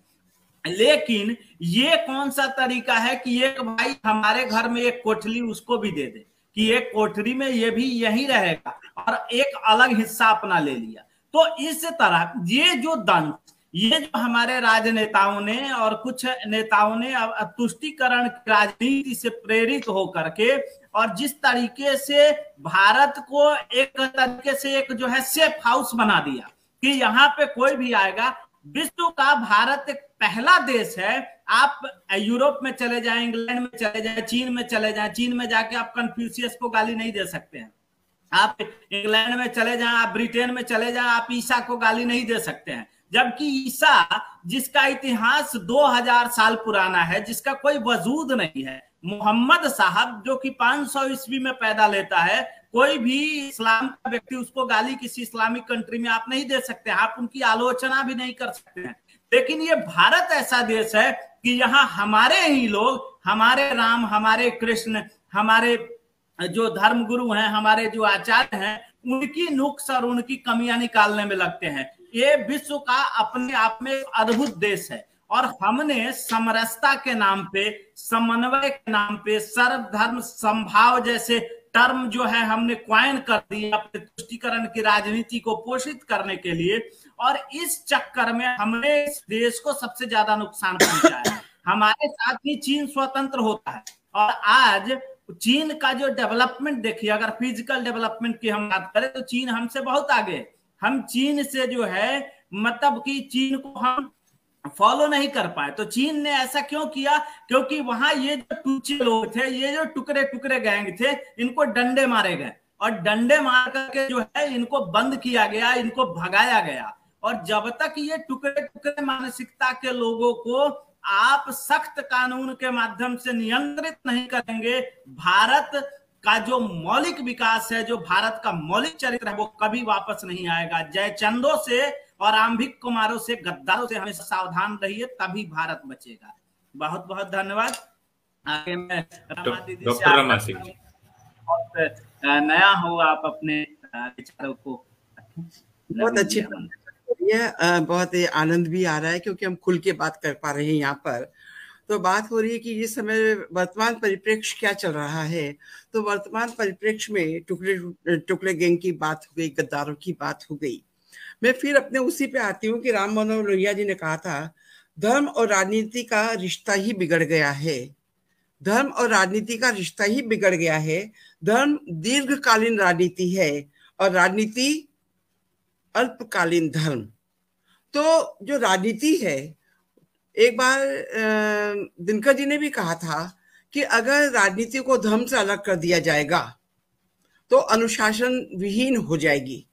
लेकिन ये कौन सा तरीका है कि एक भाई हमारे घर में एक कोठली उसको भी दे दे, कि एक कोठरी में ये भी यही रहेगा, और एक अलग हिस्सा अपना ले लिया। तो इस तरह ये जो दंड, ये जो हमारे राजनेताओं ने और कुछ नेताओं ने तुष्टीकरण राजनीति से प्रेरित होकर के, और जिस तरीके से भारत को एक तरीके से एक जो है सेफ हाउस बना दिया कि यहाँ पे कोई भी आएगा, विश्व का भारत एक पहला देश है। आप यूरोप में चले जाएं, इंग्लैंड में चले जाएं, चीन में चले जाएं, चीन में जाके आप कन्फ्यूशियस को गाली नहीं दे सकते हैं। आप इंग्लैंड में चले जाएं, आप ब्रिटेन में चले जाएं, आप ईसा को गाली नहीं दे सकते हैं। जबकि ईसा, जिसका इतिहास 2000 साल पुराना है, जिसका कोई वजूद नहीं है, मोहम्मद साहब जो कि 500 ईस्वी में पैदा लेता है, कोई भी इस्लाम का व्यक्ति उसको गाली किसी इस्लामिक कंट्री में आप नहीं दे सकते, आप उनकी आलोचना भी नहीं कर सकते हैं। लेकिन ये भारत ऐसा देश है कि यहाँ हमारे ही लोग, हमारे राम, हमारे कृष्ण, हमारे जो धर्मगुरु हैं, हमारे जो आचार्य हैं, उनकी नुक्स और उनकी कमियां निकालने में लगते हैं। ये विश्व का अपने आप में अद्भुत देश है, और हमने समरसता के नाम पे, समन्वय के नाम पे, सर्वधर्म समभाव जैसे टर्म जो है हमने क्वाइन कर दिया अपने तुष्टीकरण की राजनीति को पोषित करने के लिए। और इस चक्कर में हमने इस देश को सबसे ज्यादा नुकसान पहुंचाया। हमारे साथ ही चीन स्वतंत्र होता है, और आज चीन का जो डेवलपमेंट देखिए, अगर फिजिकल डेवलपमेंट की हम बात करें तो चीन हमसे बहुत आगे। हम चीन से जो है, मतलब कि चीन को हम फॉलो नहीं कर पाए। तो चीन ने ऐसा क्यों किया? क्योंकि वहां ये जो टूचे लोग थे, ये जो टुकड़े टुकड़े गैंग थे, इनको डंडे मारे गए, और डंडे मार करके जो है इनको बंद किया गया, इनको भगाया गया। और जब तक ये टुकड़े टुकड़े मानसिकता के लोगों को आप सख्त कानून के माध्यम से नियंत्रित नहीं करेंगे, भारत का जो मौलिक विकास है, जो भारत का मौलिक चरित्र है, वो कभी वापस नहीं आएगा। जयचंदों से और आंभिक कुमारों से, गद्दारों से हमेशा सावधान रहिए, तभी भारत बचेगा। बहुत बहुत धन्यवाद। आगे मैं रमा दीदी डॉक्टर रमा सिंह जी, बहुत नया हो, आप अपने विचारों को बहुत अच्छी है, बहुत आनंद भी आ रहा है क्योंकि हम खुल के बात कर पा रहे हैं यहाँ पर। तो बात हो रही है कि इस समय वर्तमान परिप्रेक्ष्य क्या चल रहा है। तो वर्तमान परिप्रेक्ष्य में टुकड़े टुकड़े गैंग की बात हो गई, गद्दारों की बात हो गई। मैं फिर अपने उसी पे आती हूँ कि राम मनोहर लोहिया जी ने कहा था, धर्म और राजनीति का रिश्ता ही बिगड़ गया है, धर्म और राजनीति का रिश्ता ही बिगड़ गया है। धर्म दीर्घकालीन राजनीति है और राजनीति अल्पकालीन धर्म। तो जो राजनीति है, एक बार दिनकर जी ने भी कहा था कि अगर राजनीति को धर्म से अलग कर दिया जाएगा तो अनुशासन विहीन हो जाएगी।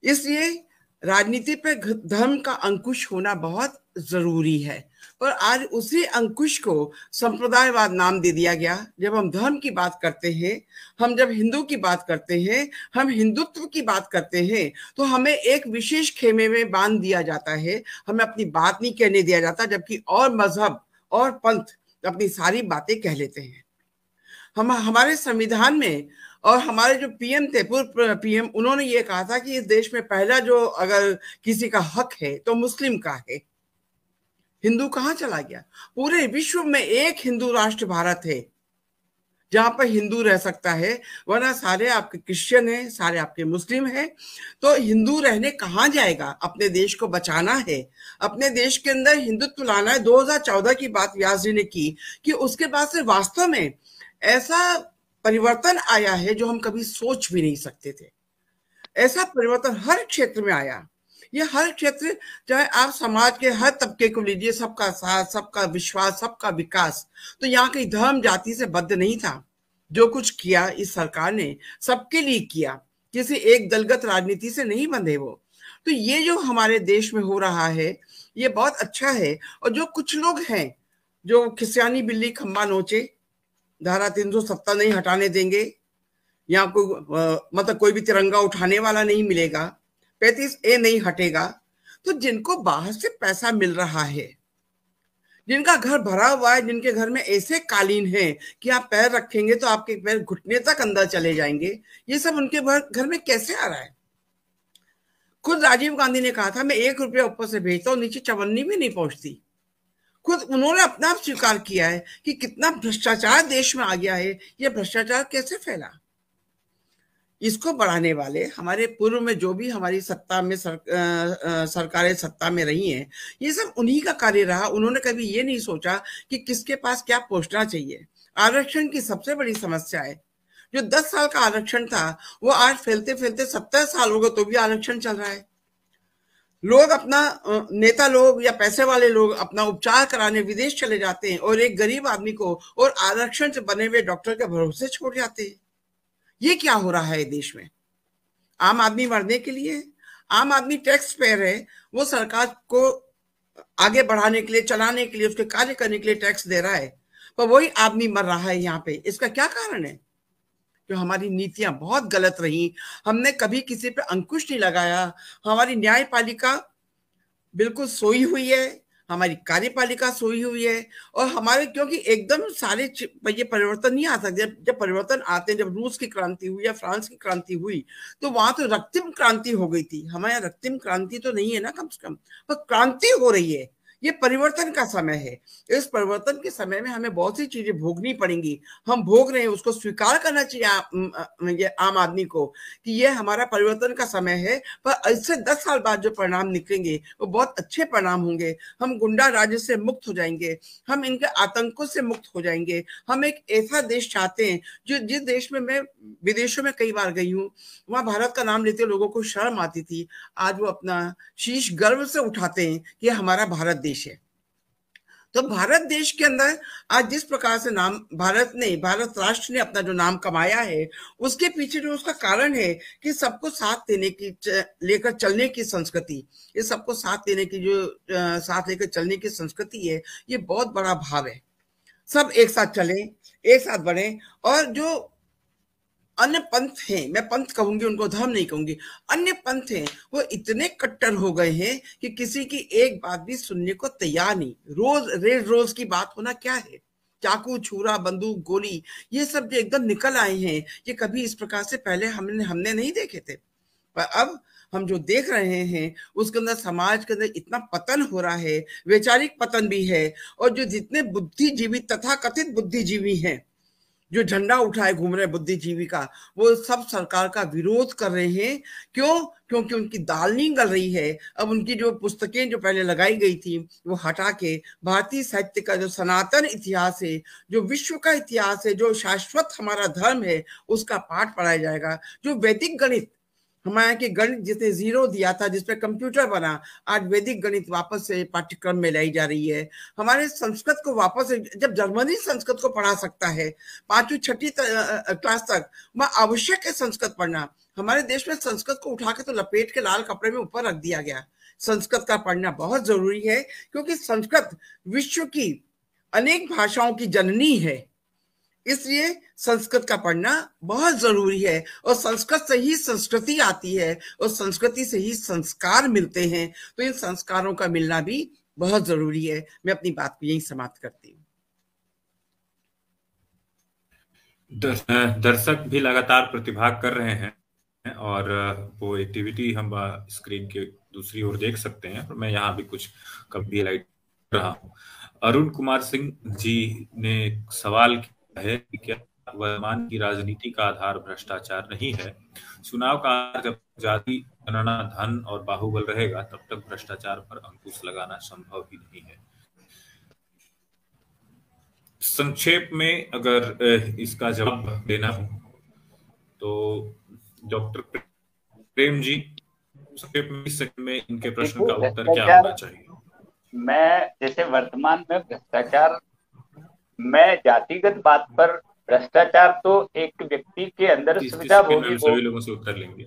इसलिए राजनीति पर धर्म का अंकुश होना बहुत जरूरी है। पर आज उसी अंकुश को संप्रदायवाद नाम दे दिया गया। जब हम धर्म की बात करते हैं, हम जब हिंदू की बात करते हैं, हम हिंदुत्व की बात करते हैं, तो हमें एक विशेष खेमे में बांध दिया जाता है, हमें अपनी बात नहीं कहने दिया जाता, जबकि और मजहब और पंथ अपनी सारी बातें कह लेते हैं। हमारे संविधान में और हमारे जो पीएम थे, पूर्व पीएम, उन्होंने ये कहा था कि इस देश में पहला जो अगर किसी का हक है तो मुस्लिम का है। हिंदू कहाँ चला गया? पूरे विश्व में एक हिंदू राष्ट्र भारत है जहां पर हिंदू रह सकता है, वरना सारे आपके क्रिश्चियन हैं, सारे आपके मुस्लिम हैं। तो हिंदू रहने कहाँ जाएगा? अपने देश को बचाना है, अपने देश के अंदर हिंदुत्व लाना है। 2014 की बात व्यास जी ने की कि उसके बाद से वास्तव में ऐसा परिवर्तन आया है जो हम कभी सोच भी नहीं सकते थे। ऐसा परिवर्तन हर क्षेत्र में आया। ये हर क्षेत्र, चाहे आप समाज के हर तबके को लीजिए, सबका साथ, सबका विश्वास, सबका विकास। तो यहाँ कहीं धर्म जाति से बद्ध नहीं था। जो कुछ किया इस सरकार ने सबके लिए किया, किसी एक दलगत राजनीति से नहीं बंधे वो। तो ये जो हमारे देश में हो रहा है ये बहुत अच्छा है। और जो कुछ लोग हैं जो खिसियानी बिल्ली खंबा नोचे, धारा 370 नहीं हटाने देंगे, यहाँ मतलब कोई भी तिरंगा उठाने वाला नहीं मिलेगा, 35A नहीं हटेगा, तो जिनको बाहर से पैसा मिल रहा है, जिनका घर भरा हुआ है, जिनके घर में ऐसे कालीन हैं कि आप पैर रखेंगे तो आपके पैर घुटने तक अंदर चले जाएंगे, ये सब उनके घर में कैसे आ रहा है? खुद राजीव गांधी ने कहा था मैं 1 रुपया ऊपर से भेजता हूँ, नीचे चवन्नी भी नहीं पहुंचती। खुद उन्होंने अपना आप स्वीकार किया है कि कितना भ्रष्टाचार देश में आ गया है। ये भ्रष्टाचार कैसे फैला? इसको बढ़ाने वाले हमारे पूर्व में जो भी हमारी सत्ता में सरकारें सत्ता में रही हैं, ये सब उन्हीं का कार्य रहा। उन्होंने कभी ये नहीं सोचा कि किसके पास क्या पहुंचना चाहिए। आरक्षण की सबसे बड़ी समस्या है, जो 10 साल का आरक्षण था वो आज फैलते फैलते 70 साल हो गए तो भी आरक्षण चल रहा है। लोग अपना, नेता लोग या पैसे वाले लोग अपना उपचार कराने विदेश चले जाते हैं और एक गरीब आदमी को और आरक्षण से बने हुए डॉक्टर के भरोसे छोड़ जाते हैं। ये क्या हो रहा है देश में? आम आदमी मरने के लिए, आम आदमी टैक्स पेयर है, वो सरकार को आगे बढ़ाने के लिए, चलाने के लिए, उसके कार्य करने के लिए टैक्स दे रहा है, पर वही आदमी मर रहा है यहाँ पे। इसका क्या कारण है? जो हमारी नीतियां बहुत गलत रही, हमने कभी किसी पे अंकुश नहीं लगाया। हमारी न्यायपालिका बिल्कुल सोई हुई है, हमारी कार्यपालिका सोई हुई है। और हमारे, क्योंकि एकदम सारे ये परिवर्तन नहीं आ सकते। जब परिवर्तन आते हैं, जब रूस की क्रांति हुई या फ्रांस की क्रांति हुई, तो वहां तो रक्तिम क्रांति हो गई थी। हमारे यहाँ रक्तिम क्रांति तो नहीं है ना, कम से कम, पर क्रांति हो रही है। ये परिवर्तन का समय है। इस परिवर्तन के समय में हमें बहुत सी चीजें भोगनी पड़ेंगी। हम भोग रहे हैं, उसको स्वीकार करना चाहिए आम आदमी को कि ये हमारा परिवर्तन का समय है। पर इससे 10 साल बाद जो परिणाम निकलेंगे वो बहुत अच्छे परिणाम होंगे। हम गुंडा राज से मुक्त हो जाएंगे, हम इनके आतंकों से मुक्त हो जाएंगे। हम एक ऐसा देश चाहते हैं जो, जिस देश में मैं विदेशों में कई बार गई हूँ, वहां भारत का नाम लेते लोगों को शर्म आती थी। आज वो अपना शीश गर्व से उठाते हैं कि हमारा भारत देश है। तो भारत देश के अंदर आज जिस प्रकार से नाम भारत राष्ट्र ने अपना जो नाम कमाया है, उसके पीछे जो उसका कारण है कि सबको साथ देने की, लेकर चलने की संस्कृति, ये सबको साथ देने की जो साथ लेकर चलने की संस्कृति है, ये बहुत बड़ा भाव है। सब एक साथ चलें, एक साथ बढ़ें। और जो अन्य पंथ हैं, मैं पंथ कहूंगी, उनको धर्म नहीं कहूंगी, अन्य पंथ हैं, वो इतने कट्टर हो गए हैं कि किसी की एक बात भी सुनने को तैयार नहीं। रोज की बात होना क्या है? चाकू, छुरा, बंदूक, गोली, ये सब जो एकदम निकल आए हैं, ये कभी इस प्रकार से पहले हमने नहीं देखे थे। पर अब हम जो देख रहे हैं उसके अंदर, समाज के अंदर इतना पतन हो रहा है, वैचारिक पतन भी है। और जो जितने बुद्धिजीवी, तथा कथित बुद्धिजीवी हैं, जो झंडा उठाए घूम रहे बुद्धिजीवी का, वो सब सरकार का विरोध कर रहे हैं। क्यों? क्योंकि उनकी दाल नहीं गल रही है। अब उनकी जो पुस्तकें जो पहले लगाई गई थी वो हटा के भारतीय साहित्य का जो सनातन इतिहास है, जो विश्व का इतिहास है, जो शाश्वत हमारा धर्म है, उसका पाठ पढ़ाया जाएगा। जो वैदिक गणित, हमारे के गणित जिसने जीरो दिया था, जिसपे कंप्यूटर बना, आज वैदिक गणित वापस से पाठ्यक्रम में लाई जा रही है। हमारे संस्कृत को वापस से, जब जर्मनी संस्कृत को पढ़ा सकता है 5वीं 6वीं क्लास तक, वह आवश्यक है संस्कृत पढ़ना। हमारे देश में संस्कृत को उठा के तो लपेट के लाल कपड़े में ऊपर रख दिया गया। संस्कृत का पढ़ना बहुत जरूरी है, क्योंकि संस्कृत विश्व की अनेक भाषाओं की जननी है, इसलिए संस्कृत का पढ़ना बहुत जरूरी है। और संस्कृत से ही संस्कृति आती है, और संस्कृति से ही संस्कार मिलते हैं। तो इन संस्कारों का मिलना भी बहुत जरूरी है। मैं अपनी बात को यही समाप्त करती हूँ। दर्शक भी लगातार प्रतिभाग कर रहे हैं और वो एक्टिविटी हम स्क्रीन के दूसरी ओर देख सकते हैं। मैं यहाँ भी कुछ कभी हाईलाइट कर रहा हूँ। अरुण कुमार सिंह जी ने सवाल किया है कि क्या वर्तमान की राजनीति का आधार भ्रष्टाचार नहीं है? चुनाव का जब जाति, गणना, धन और बाहुबल रहेगा, तब तक भ्रष्टाचार पर अंकुश लगाना संभव ही नहीं है। संक्षेप में अगर इसका जवाब देना हो तो डॉक्टर प्रेम जी, संक्षेप में इस सेकंड में इनके प्रश्न का उत्तर क्या होना चाहिए? मैं जैसे वर्तमान में भ्रष्टाचार, मैं जातिगत बात पर, भ्रष्टाचार तो एक व्यक्ति के अंदर सुविधा भोगी, सभी लोगों से उत्तर लेंगे।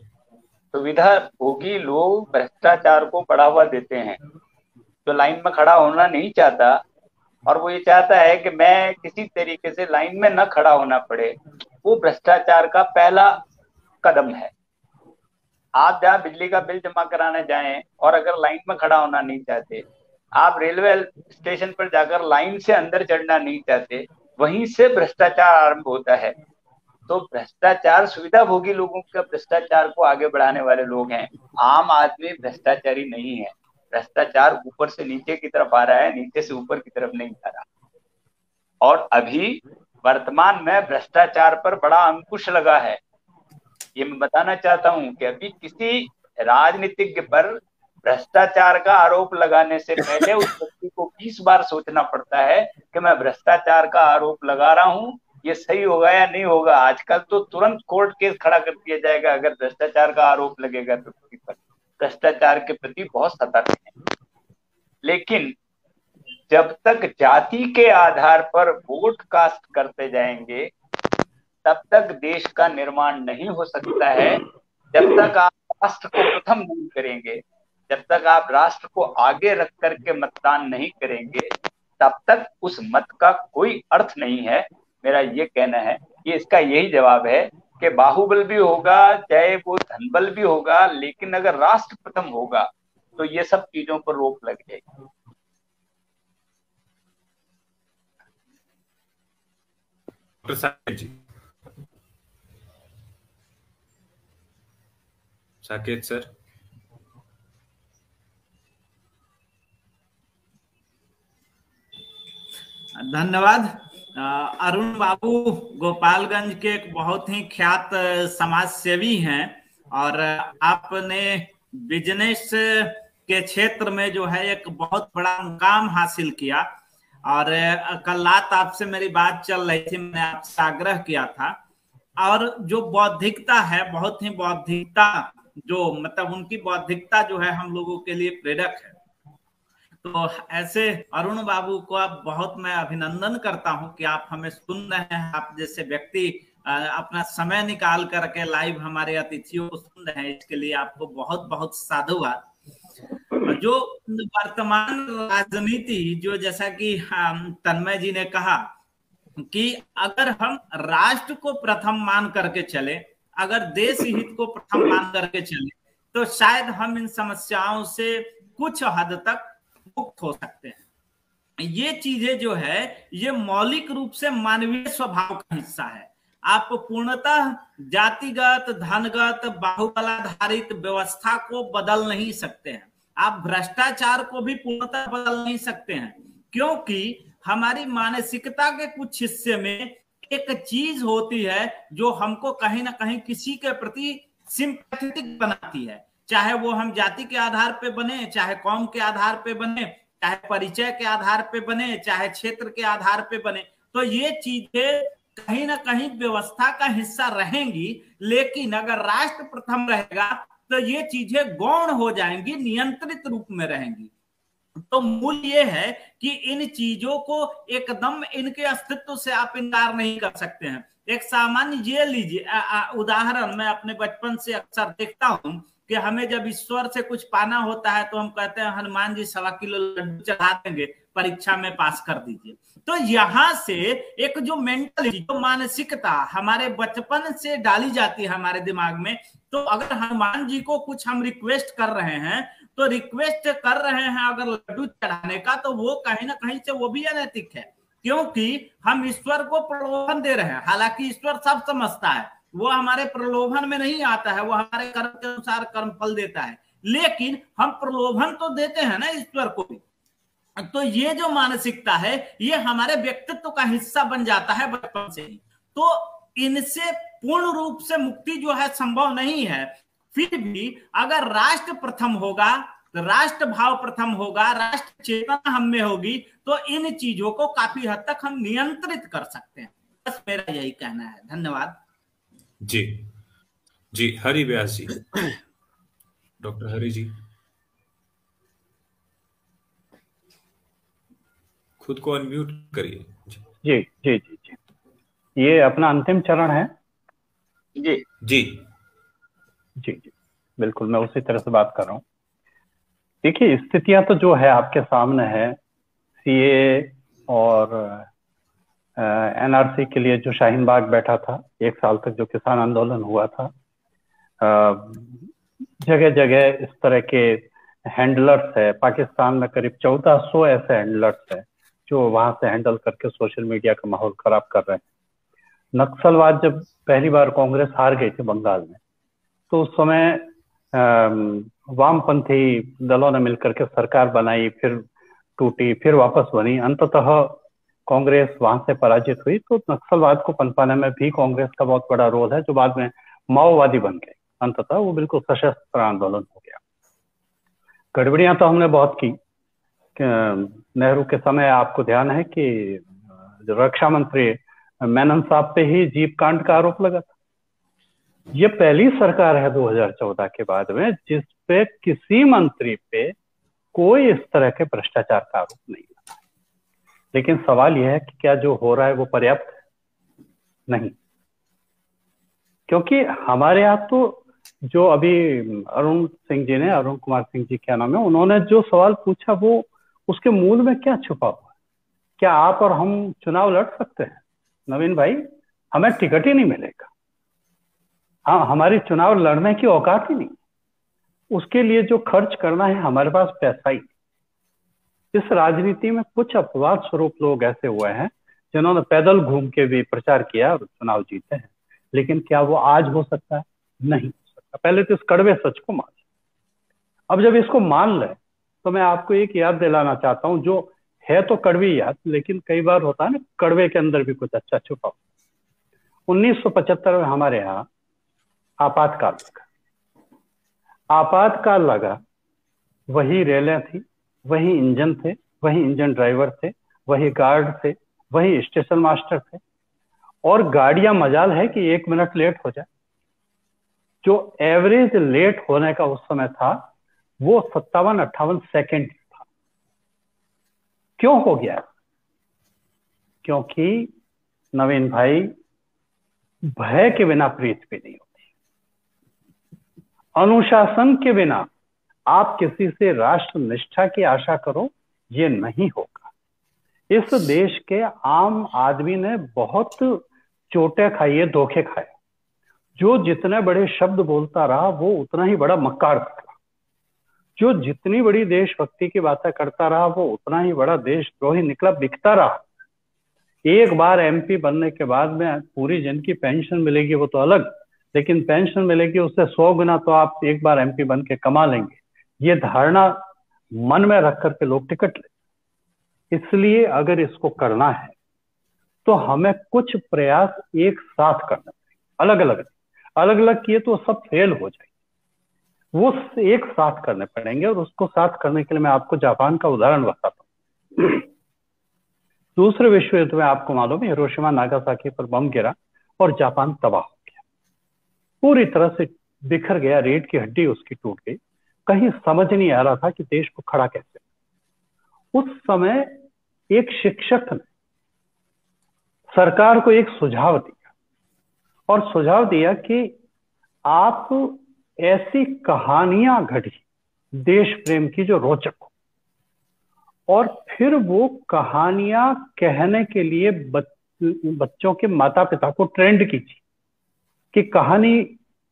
सुविधा भोगी लोग भ्रष्टाचार को बढ़ावा देते हैं। जो लाइन में खड़ा होना नहीं चाहता और वो ये चाहता है कि मैं किसी तरीके से लाइन में न खड़ा होना पड़े, वो भ्रष्टाचार का पहला कदम है। आप जहाँ बिजली का बिल जमा कराने जाएं और अगर लाइन में खड़ा होना नहीं चाहते, आप रेलवे स्टेशन पर जाकर लाइन से अंदर चढ़ना नहीं चाहते, वहीं से भ्रष्टाचार आरंभ होता है। तो भ्रष्टाचार सुविधा भोगी लोगों का भ्रष्टाचार को आगे बढ़ाने वाले लोग हैं। आम आदमी भ्रष्टाचारी नहीं है। भ्रष्टाचार ऊपर से नीचे की तरफ आ रहा है, नीचे से ऊपर की तरफ नहीं आ रहा। और अभी वर्तमान में भ्रष्टाचार पर बड़ा अंकुश लगा है। ये मैं बताना चाहता हूं कि अभी किसी राजनीतिज्ञ पर भ्रष्टाचार का आरोप लगाने से पहले उस व्यक्ति को 20 बार सोचना पड़ता है कि मैं भ्रष्टाचार का आरोप लगा रहा हूं, ये सही होगा या नहीं होगा। आजकल तो तुरंत कोर्ट केस खड़ा कर दिया जाएगा अगर भ्रष्टाचार का आरोप लगेगा तो किसी पर। भ्रष्टाचार के प्रति बहुत सतर्क है। लेकिन जब तक जाति के आधार पर वोट कास्ट करते जाएंगे, तब तक देश का निर्माण नहीं हो सकता है। जब तक आप राष्ट्र को प्रथम नहीं करेंगे, जब तक आप राष्ट्र को आगे रख करके मतदान नहीं करेंगे, तब तक उस मत का कोई अर्थ नहीं है। मेरा ये कहना है, ये इसका यही जवाब है कि बाहुबल भी होगा, चाहे वो धनबल भी होगा, लेकिन अगर राष्ट्र प्रथम होगा तो ये सब चीजों पर रोक लग जाएगी। साकेत सर। धन्यवाद। अरुण बाबू गोपालगंज के एक बहुत ही ख्यात समाज सेवी हैं और आपने बिजनेस के क्षेत्र में जो है एक बहुत बड़ा मुकाम हासिल किया। और कल रात आपसे मेरी बात चल रही थी, मैंने आपसे आग्रह किया था। और जो बौद्धिकता है, बहुत ही बौद्धिकता, जो मतलब उनकी बौद्धिकता जो है हम लोगों के लिए प्रेरक है। तो ऐसे अरुण बाबू को आप बहुत मैं अभिनंदन करता हूं कि आप हमें सुन रहे हैं। आप जैसे व्यक्ति अपना समय निकाल करके लाइव हमारे अतिथियों को सुन रहे हैं, इसके लिए आपको बहुत बहुत साधुवाद। जो वर्तमान राजनीति, जो जैसा कि तन्मय जी ने कहा कि अगर हम राष्ट्र को प्रथम मान करके चले, अगर देश हित को प्रथम मान करके चले, तो शायद हम इन समस्याओं से कुछ हद तक मुक्त हो सकते हैं। ये चीजें जो है ये मौलिक रूप से मानवीय स्वभाव का हिस्सा है। आप पूर्णतः जातिगत, धनगत, बाहुबलाधारित व्यवस्था को बदल नहीं सकते हैं। आप भ्रष्टाचार को भी पूर्णतः बदल नहीं सकते हैं, क्योंकि हमारी मानसिकता के कुछ हिस्से में एक चीज होती है जो हमको कहीं ना कहीं किसी के प्रति सिंपैथेटिक बनाती है, चाहे वो हम जाति के आधार पे बने, चाहे कौम के आधार पे बने, चाहे परिचय के आधार पे बने, चाहे क्षेत्र के आधार पे बने। तो ये चीजें कहीं ना कहीं व्यवस्था का हिस्सा रहेंगी, लेकिन अगर राष्ट्र प्रथम रहेगा तो ये चीजें गौण हो जाएंगी, नियंत्रित रूप में रहेंगी। तो मूल ये है कि इन चीजों को एकदम इनके अस्तित्व से आप इनकार नहीं कर सकते हैं। एक सामान्य ये लीजिए उदाहरण, मैं अपने बचपन से अक्सर देखता हूं कि हमें जब ईश्वर से कुछ पाना होता है तो हम कहते हैं हनुमान जी 1.25 किलो लड्डू चढ़ा देंगे, परीक्षा में पास कर दीजिए। तो यहां से एक जो मेंटलिटी, जो मानसिकता हमारे बचपन से डाली जाती है हमारे दिमाग में, तो अगर हनुमान जी को कुछ हम रिक्वेस्ट कर रहे हैं तो रिक्वेस्ट कर रहे हैं अगर लड्डू चढ़ाने का, तो वो कहीं ना कहीं से वो भी अनैतिक है, क्योंकि हम ईश्वर को प्रलोभन दे रहे हैं। हालांकि ईश्वर सब समझता है, वो हमारे प्रलोभन में नहीं आता है, वो हमारे कर्म के अनुसार कर्म फल देता है, लेकिन हम प्रलोभन तो देते हैं ना ईश्वर को भी। तो ये जो मानसिकता है ये हमारे व्यक्तित्व का हिस्सा बन जाता है बचपन से ही। तो इनसे पूर्ण रूप से मुक्ति जो है संभव नहीं है। फिर भी अगर राष्ट्र प्रथम होगा, राष्ट्र भाव प्रथम होगा, राष्ट्र चेतना हम में होगी, तो इन चीजों को काफी हद तक हम नियंत्रित कर सकते हैं। बस मेरा यही कहना है। धन्यवाद। जी जी, हरि व्यास जी, डॉक्टर हरि जी, खुद को अनम्यूट करिए। जी जी जी जी, ये अपना अंतिम चरण है। जी जी जी जी, बिल्कुल, मैं उसी तरह से बात कर रहा हूँ। देखिए, स्थितियां तो जो है आपके सामने है, सीए और एनआरसी के लिए जो शाहीन बाग बैठा था, 1 साल तक जो किसान आंदोलन हुआ था, जगह जगह इस तरह के हैंडलर्स है। पाकिस्तान में करीब 1400 ऐसे हैंडलर्स है जो वहां से हैंडल करके सोशल मीडिया का माहौल खराब कर रहे हैं। नक्सलवाद जब पहली बार कांग्रेस हार गई थी बंगाल में, तो उस समय वामपंथी दलों ने मिलकर के सरकार बनाई, फिर टूटी, फिर वापस बनी, अंततः कांग्रेस वहां से पराजित हुई। तो नक्सलवाद को पनपाने में भी कांग्रेस का बहुत बड़ा रोल है, जो बाद में माओवादी बन गए। अंततः वो बिल्कुल सशस्त्र आंदोलन हो गया। गड़बड़ियां तो हमने बहुत की। नेहरू के समय आपको ध्यान है कि रक्षा मंत्री मेनन साहब पे ही जीप कांड का आरोप लगा था। ये पहली सरकार है 2014 के बाद में जिस पे किसी मंत्री पे कोई इस तरह के भ्रष्टाचार का आरोप नहीं लगा। लेकिन सवाल यह है कि क्या जो हो रहा है वो पर्याप्त है? नहीं, क्योंकि हमारे यहाँ तो जो अभी अरुण कुमार सिंह जी क्या नाम है, उन्होंने जो सवाल पूछा वो उसके मूल में क्या छुपा हुआ है? क्या आप और हम चुनाव लड़ सकते हैं? नवीन भाई, हमें टिकट ही नहीं मिलेगा। हाँ, हमारी चुनाव लड़ने की औकात ही नहीं। उसके लिए जो खर्च करना है हमारे पास पैसा ही। इस राजनीति में कुछ अपवाद स्वरूप लोग ऐसे हुए हैं जिन्होंने पैदल घूम के भी प्रचार किया और चुनाव जीते हैं, लेकिन क्या वो आज हो सकता है? नहीं हो सकता। पहले तो इस कड़वे सच को मान लें। अब जब इसको मान लें तो मैं आपको एक याद दिलाना चाहता हूं, जो है तो कड़वी याद, लेकिन कई बार होता है ना, कड़वे के अंदर भी कुछ अच्छा छुपा हो। 1975 में हमारे यहाँ आपातकाल लगा। आपातकाल लगा, वही रेलें थी, वही इंजन थे, वही इंजन ड्राइवर थे, वही गार्ड थे, वही स्टेशन मास्टर थे, और गाड़ियां मजाल है कि 1 मिनट लेट हो जाए। जो एवरेज लेट होने का उस समय था वो 57-58 सेकेंड था। क्यों हो गया? क्योंकि नवीन भाई, भय के बिना प्रीत भी नहीं होती। अनुशासन के बिना आप किसी से राष्ट्र निष्ठा की आशा करो, ये नहीं होगा। इस देश के आम आदमी ने बहुत चोटें खाई है, धोखे खाए। जो जितने बड़े शब्द बोलता रहा वो उतना ही बड़ा मक्कार निकला। जो जितनी बड़ी देशभक्ति की बातें करता रहा वो उतना ही बड़ा देशद्रोही निकला, बिकता रहा। एक बार एमपी बनने के बाद में पूरी जिनकी पेंशन मिलेगी वो तो अलग, लेकिन पेंशन मिलेगी उससे 100 गुना तो आप एक बार एमपी बन के कमा लेंगे। ये धारणा मन में रख करके लोग टिकट ले। इसलिए अगर इसको करना है तो हमें कुछ प्रयास एक साथ करना पड़ेगा। अलग अलग किए तो सब फेल हो जाएंगे, वो एक साथ करने पड़ेंगे। और उसको साथ करने के लिए मैं आपको जापान का उदाहरण बताता हूँ। दूसरे विश्व युद्ध में आपको मालूम है हिरोशिमा नागासाकी पर बम गिरा और जापान तबाह हो गया, पूरी तरह से बिखर गया, रीढ़ की हड्डी उसकी टूट गई। कहीं समझ नहीं आ रहा था कि देश को खड़ा कैसे। उस समय एक शिक्षक ने सरकार को एक सुझाव दिया, और सुझाव दिया कि आप ऐसी कहानियां घड़ी देश प्रेम की जो रोचक हो, और फिर वो कहानियां कहने के लिए बच्चों के माता पिता को ट्रेंड कीजिए कि कहानी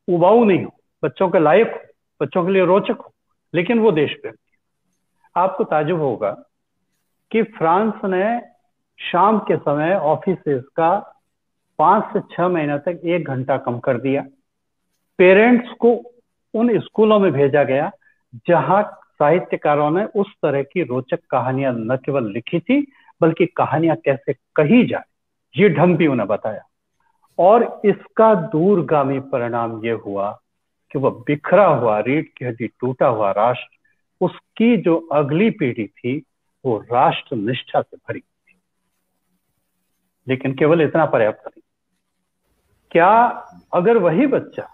उबाऊ नहीं हो, बच्चों के लायक हो, बच्चों के लिए रोचक हो, लेकिन वो देश प्रेम की। आपको ताज्जुब होगा कि फ्रांस ने शाम के समय ऑफिसेस का 5 से 6 महीने तक 1 घंटा कम कर दिया। पेरेंट्स को उन स्कूलों में भेजा गया जहां साहित्यकारों ने उस तरह की रोचक कहानियां न केवल लिखी थी, बल्कि कहानियां कैसे कही जाए ये ढंग भी उन्हें बताया। और इसका दूरगामी परिणाम यह हुआ कि वह बिखरा हुआ, रीढ़ की हड्डी टूटा हुआ राष्ट्र, उसकी जो अगली पीढ़ी थी वो राष्ट्र निष्ठा से भरी थी। लेकिन केवल इतना पर्याप्त नहीं। क्या अगर वही बच्चा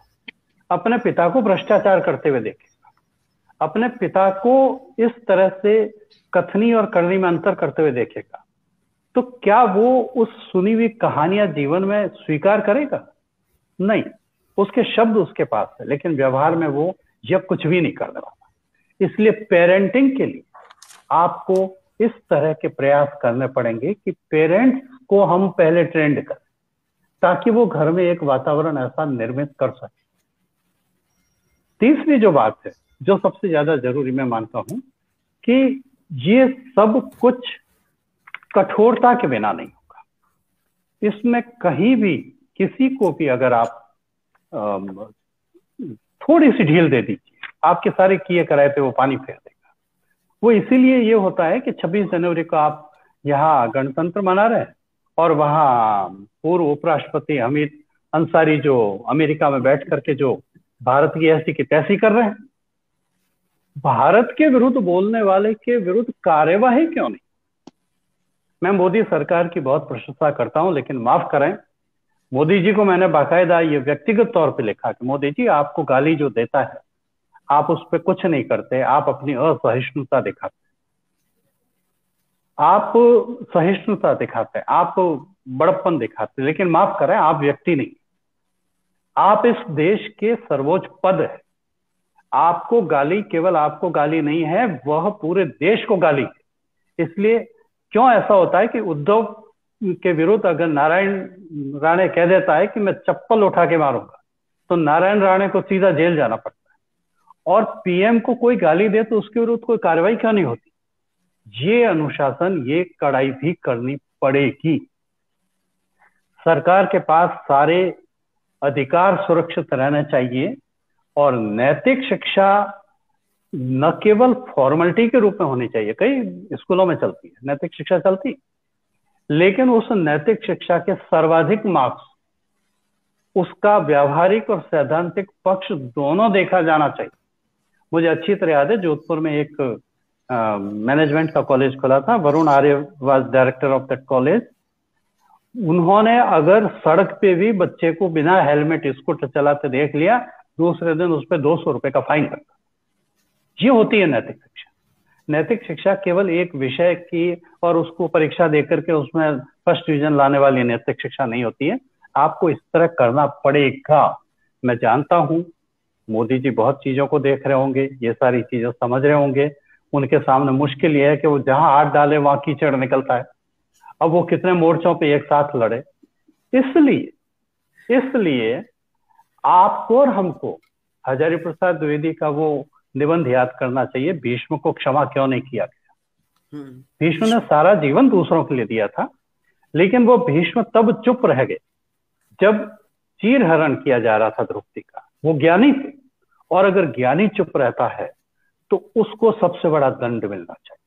अपने पिता को भ्रष्टाचार करते हुए देखेगा, अपने पिता को इस तरह से कथनी और करनी में अंतर करते हुए देखेगा, तो क्या वो उस सुनी हुई कहानियां जीवन में स्वीकार करेगा? नहीं, उसके शब्द उसके पास है, लेकिन व्यवहार में वो यह कुछ भी नहीं करने वाला। इसलिए पेरेंटिंग के लिए आपको इस तरह के प्रयास करने पड़ेंगे कि पेरेंट्स को हम पहले ट्रेंड करें, ताकि वो घर में एक वातावरण ऐसा निर्मित कर सके। तीसरी जो बात है, जो सबसे ज्यादा जरूरी मैं मानता हूं, कि ये सब कुछ कठोरता के बिना नहीं होगा। इसमें कहीं भी किसी को भी अगर आप थोड़ी सी ढील दे दीजिए, आपके सारे किए कराए पे वो पानी फेर देगा। वो इसीलिए ये होता है कि 26 जनवरी को आप यहाँ गणतंत्र मना रहे हैं और वहाँ पूर्व उपराष्ट्रपति हमीद अंसारी जो अमेरिका में बैठ करके जो भारत की ऐसी की तैसी कर रहे हैं। भारत के विरुद्ध बोलने वाले के विरुद्ध कार्यवाही क्यों नहीं? मैं मोदी सरकार की बहुत प्रशंसा करता हूं, लेकिन माफ करें, मोदी जी को मैंने बाकायदा ये व्यक्तिगत तौर पे लिखा कि मोदी जी, आपको गाली जो देता है आप उस पर कुछ नहीं करते, आप अपनी असहिष्णुता दिखाते, आप सहिष्णुता दिखाते, आप बड़प्पन दिखाते, लेकिन माफ करें, आप व्यक्ति नहीं, आप इस देश के सर्वोच्च पद है। आपको गाली केवल आपको गाली नहीं है, वह पूरे देश को गाली है। इसलिए क्यों ऐसा होता है कि उद्धव के विरुद्ध अगर नारायण राणे कह देता है कि मैं चप्पल उठा के मारूंगा, तो नारायण राणे को सीधा जेल जाना पड़ता है, और पीएम को कोई गाली दे तो उसके विरुद्ध कोई कार्रवाई क्यों नहीं होती? ये अनुशासन, ये कड़ाई भी करनी पड़ेगी। सरकार के पास सारे अधिकार सुरक्षित रहने चाहिए, और नैतिक शिक्षा न केवल फॉर्मेलिटी के रूप में होनी चाहिए, कई स्कूलों में चलती है नैतिक शिक्षा चलती, लेकिन उस नैतिक शिक्षा के सर्वाधिक मार्क्स उसका व्यावहारिक और सैद्धांतिक पक्ष दोनों देखा जाना चाहिए। मुझे अच्छी तरह याद है, जोधपुर में एक मैनेजमेंट का कॉलेज खुला था, Varun Arya was director of that college. उन्होंने अगर सड़क पे भी बच्चे को बिना हेलमेट स्कूटर चलाते देख लिया, दूसरे दिन उस पर 200 रुपए का फाइन लगता। ये होती है नैतिक शिक्षा। नैतिक शिक्षा केवल एक विषय की और उसको परीक्षा देकर के उसमें फर्स्ट डिवीजन लाने वाली नैतिक शिक्षा नहीं होती है। आपको इस तरह करना पड़ेगा। मैं जानता हूं मोदी जी बहुत चीजों को देख रहे होंगे, ये सारी चीजें समझ रहे होंगे। उनके सामने मुश्किल ये है कि वो जहां हाथ डाले वहां कीचड़ निकलता है। अब वो कितने मोर्चों पे एक साथ लड़े। इसलिए आपको और हमको हजारी प्रसाद द्विवेदी का वो निबंध याद करना चाहिए, भीष्म को क्षमा क्यों नहीं किया गया। भीष्म ने सारा जीवन दूसरों के लिए दिया था, लेकिन वो भीष्म तब चुप रह गए जब चीरहरण किया जा रहा था द्रौपदी का। वो ज्ञानी थे, और अगर ज्ञानी चुप रहता है तो उसको सबसे बड़ा दंड मिलना चाहिए।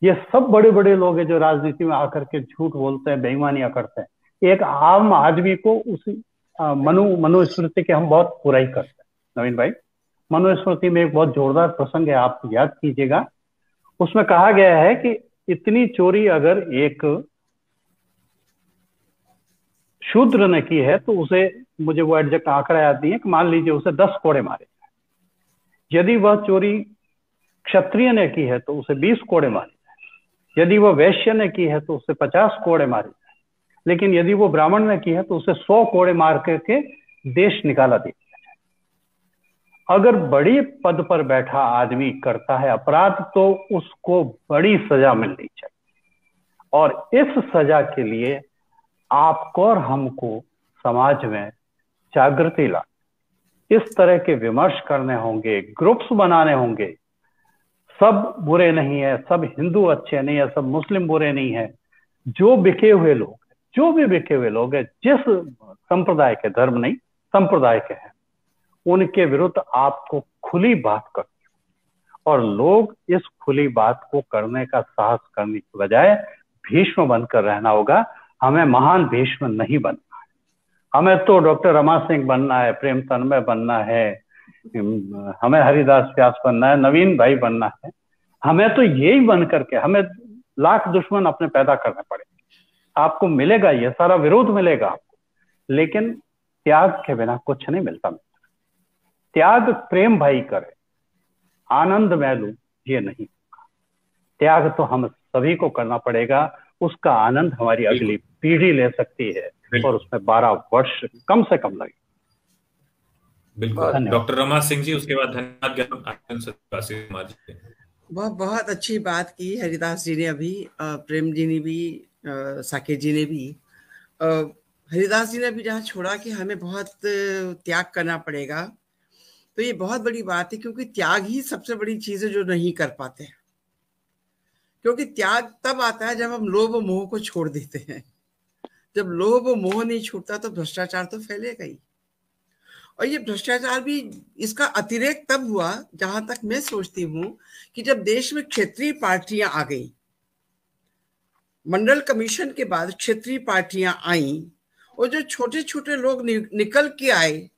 ये सब बड़े बड़े लोग हैं जो राजनीति में आकर के झूठ बोलते हैं, बेईमानियां करते हैं। एक आम आदमी को उस मनुस्मृति के हम बहुत बुराई करते हैं। नवीन भाई, मनुस्मृति में एक बहुत जोरदार प्रसंग है, आप याद कीजिएगा। उसमें कहा गया है कि इतनी चोरी अगर एक शूद्र ने की है तो उसे, मुझे वो एग्जैक्ट आंकड़ा याद नहीं है, कि मान लीजिए उसे 10 कोड़े मारे जाए। यदि वह चोरी क्षत्रिय ने की है तो उसे 20 कोड़े मारे जाए। यदि वह वैश्य ने की है तो उसे 50 कोड़े मारे जाए। लेकिन यदि वो ब्राह्मण ने की है तो उसे 100 कोड़े मार करके देश निकाला दिया जाए। अगर बड़ी पद पर बैठा आदमी करता है अपराध तो उसको बड़ी सजा मिलनी चाहिए, और इस सजा के लिए आपको और हमको समाज में जागृति ला, इस तरह के विमर्श करने होंगे, ग्रुप्स बनाने होंगे। सब बुरे नहीं है, सब हिंदू अच्छे नहीं है, सब मुस्लिम बुरे नहीं है। जो बिके हुए लोग, जो भी बिके हुए लोग हैं, जिस संप्रदाय के, धर्म नहीं संप्रदाय के हैं, उनके विरुद्ध आपको खुली बात करनी, और लोग इस खुली बात को करने का साहस करने की बजाय भीष्म बनकर रहना होगा। हमें महान भीष्म नहीं बनना है, हमें तो डॉक्टर रमा सिंह बनना है, प्रेम तन्मय बनना है, हमें हरिदास व्यास बनना है, नवीन भाई बनना है। हमें तो यही बन करके, हमें लाख दुश्मन अपने पैदा करने पड़ेंगे। आपको मिलेगा, ये सारा विरोध मिलेगा आपको, लेकिन त्याग के बिना कुछ नहीं मिलता। त्याग प्रेम भाई करे, आनंद मैं लूं, ये नहीं होगा। त्याग तो हम सभी को करना पड़ेगा। उसका आनंद हमारी अगली पीढ़ी ले सकती है, और उसमें 12 वर्ष कम से कम लगे। बिल्कुल डॉक्टर रमा सिंह जी, उसके बाद धन्यवाद। बहुत अच्छी बात की हरिदास जी ने अभी, प्रेम जी ने भी, साकेत जी ने भी। हरिदास जी ने भी जहाँ छोड़ा कि हमें बहुत त्याग करना पड़ेगा, तो ये बहुत बड़ी बात है, क्योंकि त्याग ही सबसे बड़ी चीज है जो नहीं कर पाते हैं। क्योंकि त्याग तब आता है जब हम लोभ और मोह को छोड़ देते हैं। जब लोभ और मोह नहीं छूटता तो भ्रष्टाचार तो फैलेगा ही। और ये भ्रष्टाचार भी, इसका अतिरेक तब हुआ, जहां तक मैं सोचती हूँ, कि जब देश में क्षेत्रीय पार्टियां आ गई। मंडल कमीशन के बाद क्षेत्रीय पार्टियां आई, और जो छोटे छोटे लोग निकल के आए,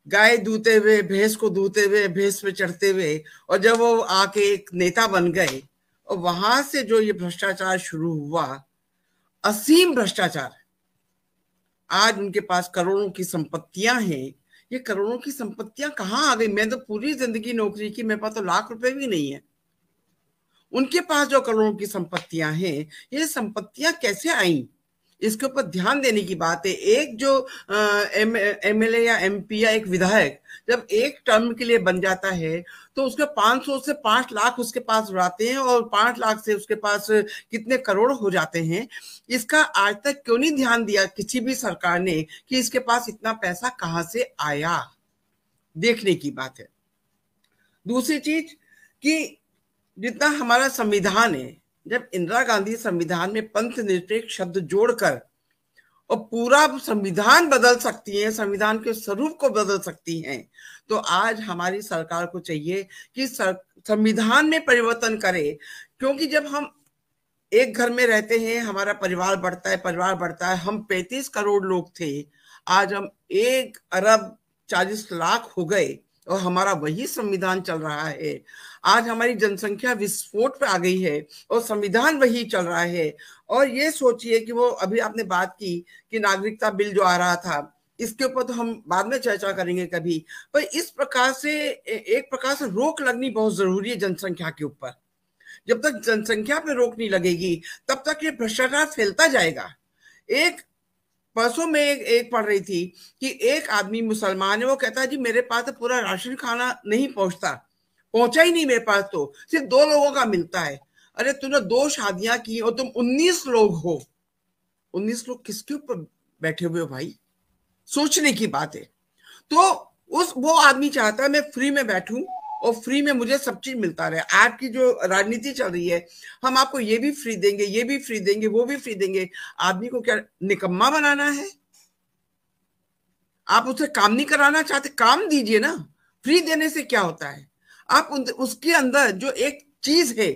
गाय दूते हुए, भैंस को दूते हुए, भैंस पे चढ़ते हुए, और जब वो आके एक नेता बन गए, और वहां से जो ये भ्रष्टाचार शुरू हुआ, असीम भ्रष्टाचार। आज उनके पास करोड़ों की संपत्तियां हैं। ये करोड़ों की संपत्तियां कहाँ आ गई? मैं तो पूरी जिंदगी नौकरी की, मेरे पास तो लाख रुपए भी नहीं है। उनके पास जो करोड़ों की संपत्तियां हैं, ये संपत्तियां कैसे आई, इसके ऊपर ध्यान देने की बात है। एक जो एमएलए या एमपी या एक विधायक जब एक टर्म के लिए बन जाता है, तो उसके 500 से 5 लाख उसके पास उड़ाते हैं, और 5 लाख से उसके पास कितने करोड़ हो जाते हैं। इसका आज तक क्यों नहीं ध्यान दिया किसी भी सरकार ने कि इसके पास इतना पैसा कहाँ से आया? देखने की बात है। दूसरी चीज कि जितना हमारा संविधान है, जब इंदिरा गांधी संविधान में पंथ निरपेक्ष शब्द जोड़कर और पूरा संविधान बदल सकती है, संविधान के स्वरूप को बदल सकती हैं, तो आज हमारी सरकार को चाहिए कि संविधान में परिवर्तन करे। क्योंकि जब हम एक घर में रहते हैं, हमारा परिवार बढ़ता है। हम 35 करोड़ लोग थे, आज हम 1 अरब 40 लाख हो गए, और हमारा वही संविधान चल रहा है। आज हमारी जनसंख्या विस्फोट पे आ गई है, और संविधान वही चल रहा है। और ये सोचिए कि वो अभी आपने बात की कि नागरिकता बिल जो आ रहा था, इसके ऊपर तो हम बाद में चर्चा करेंगे कभी, पर इस प्रकार से एक प्रकार से रोक लगनी बहुत जरूरी है जनसंख्या के ऊपर। जब तक जनसंख्या पे रोक नहीं लगेगी, तब तक ये भ्रष्टाचार फैलता जाएगा। एक परसों में एक पढ़ रही थी कि एक आदमी मुसलमान है, वो कहता है जी मेरे पास तो पूरा राशन खाना नहीं पहुंचा ही नहीं मेरे पास, तो सिर्फ 2 लोगों का मिलता है। अरे तूने 2 शादियां की और तुम 19 लोग हो, 19 लोग किसके ऊपर बैठे हुए हो भाई? सोचने की बात है। तो वो आदमी चाहता है मैं फ्री में बैठूं और फ्री में मुझे सब चीज मिलता रहे। आपकी जो राजनीति चल रही है, हम आपको ये भी फ्री देंगे, ये भी फ्री देंगे, वो भी फ्री देंगे। आदमी को क्या निकम्मा बनाना है? आप उसे काम नहीं कराना चाहते, काम दीजिए ना। फ्री देने से क्या होता है? आप उसके अंदर जो एक चीज है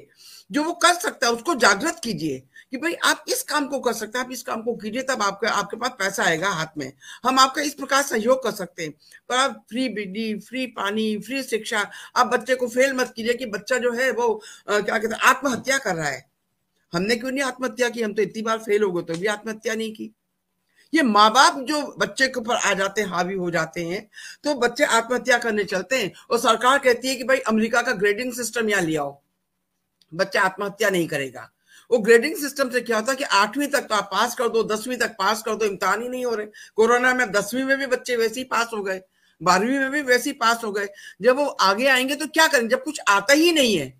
जो वो कर सकता है उसको जागृत कीजिए कि भाई आप इस काम को कर सकते हैं, आप इस काम को कीजिए, तब आपके पास पैसा आएगा हाथ में, हम आपका इस प्रकार सहयोग कर सकते हैं। पर आप फ्री बिजली, फ्री पानी, फ्री शिक्षा, आप बच्चे को फेल मत कीजिए कि बच्चा जो है वो क्या कहते हैं आत्महत्या कर रहा है। हमने क्यों नहीं आत्महत्या की, हम तो इतनी बार फेल हो गए तो भी आत्महत्या नहीं की। ये माँ बाप जो बच्चे के ऊपर आ जाते हैं, हावी हो जाते हैं, तो बच्चे आत्महत्या करने चलते हैं और सरकार कहती है कि भाई अमेरिका का ग्रेडिंग सिस्टम यहाँ ले आओ, बच्चा आत्महत्या नहीं करेगा। वो ग्रेडिंग सिस्टम से क्या होता है कि 8वीं तक तो आप पास कर दो, 10वीं तक पास कर दो, इम्तिहान ही नहीं हो रहे। कोरोना में 10वीं में भी बच्चे वैसे ही पास हो गए, 12वीं में भी वैसे ही पास हो गए। जब वो आगे आएंगे तो क्या करेंगे, जब कुछ आता ही नहीं है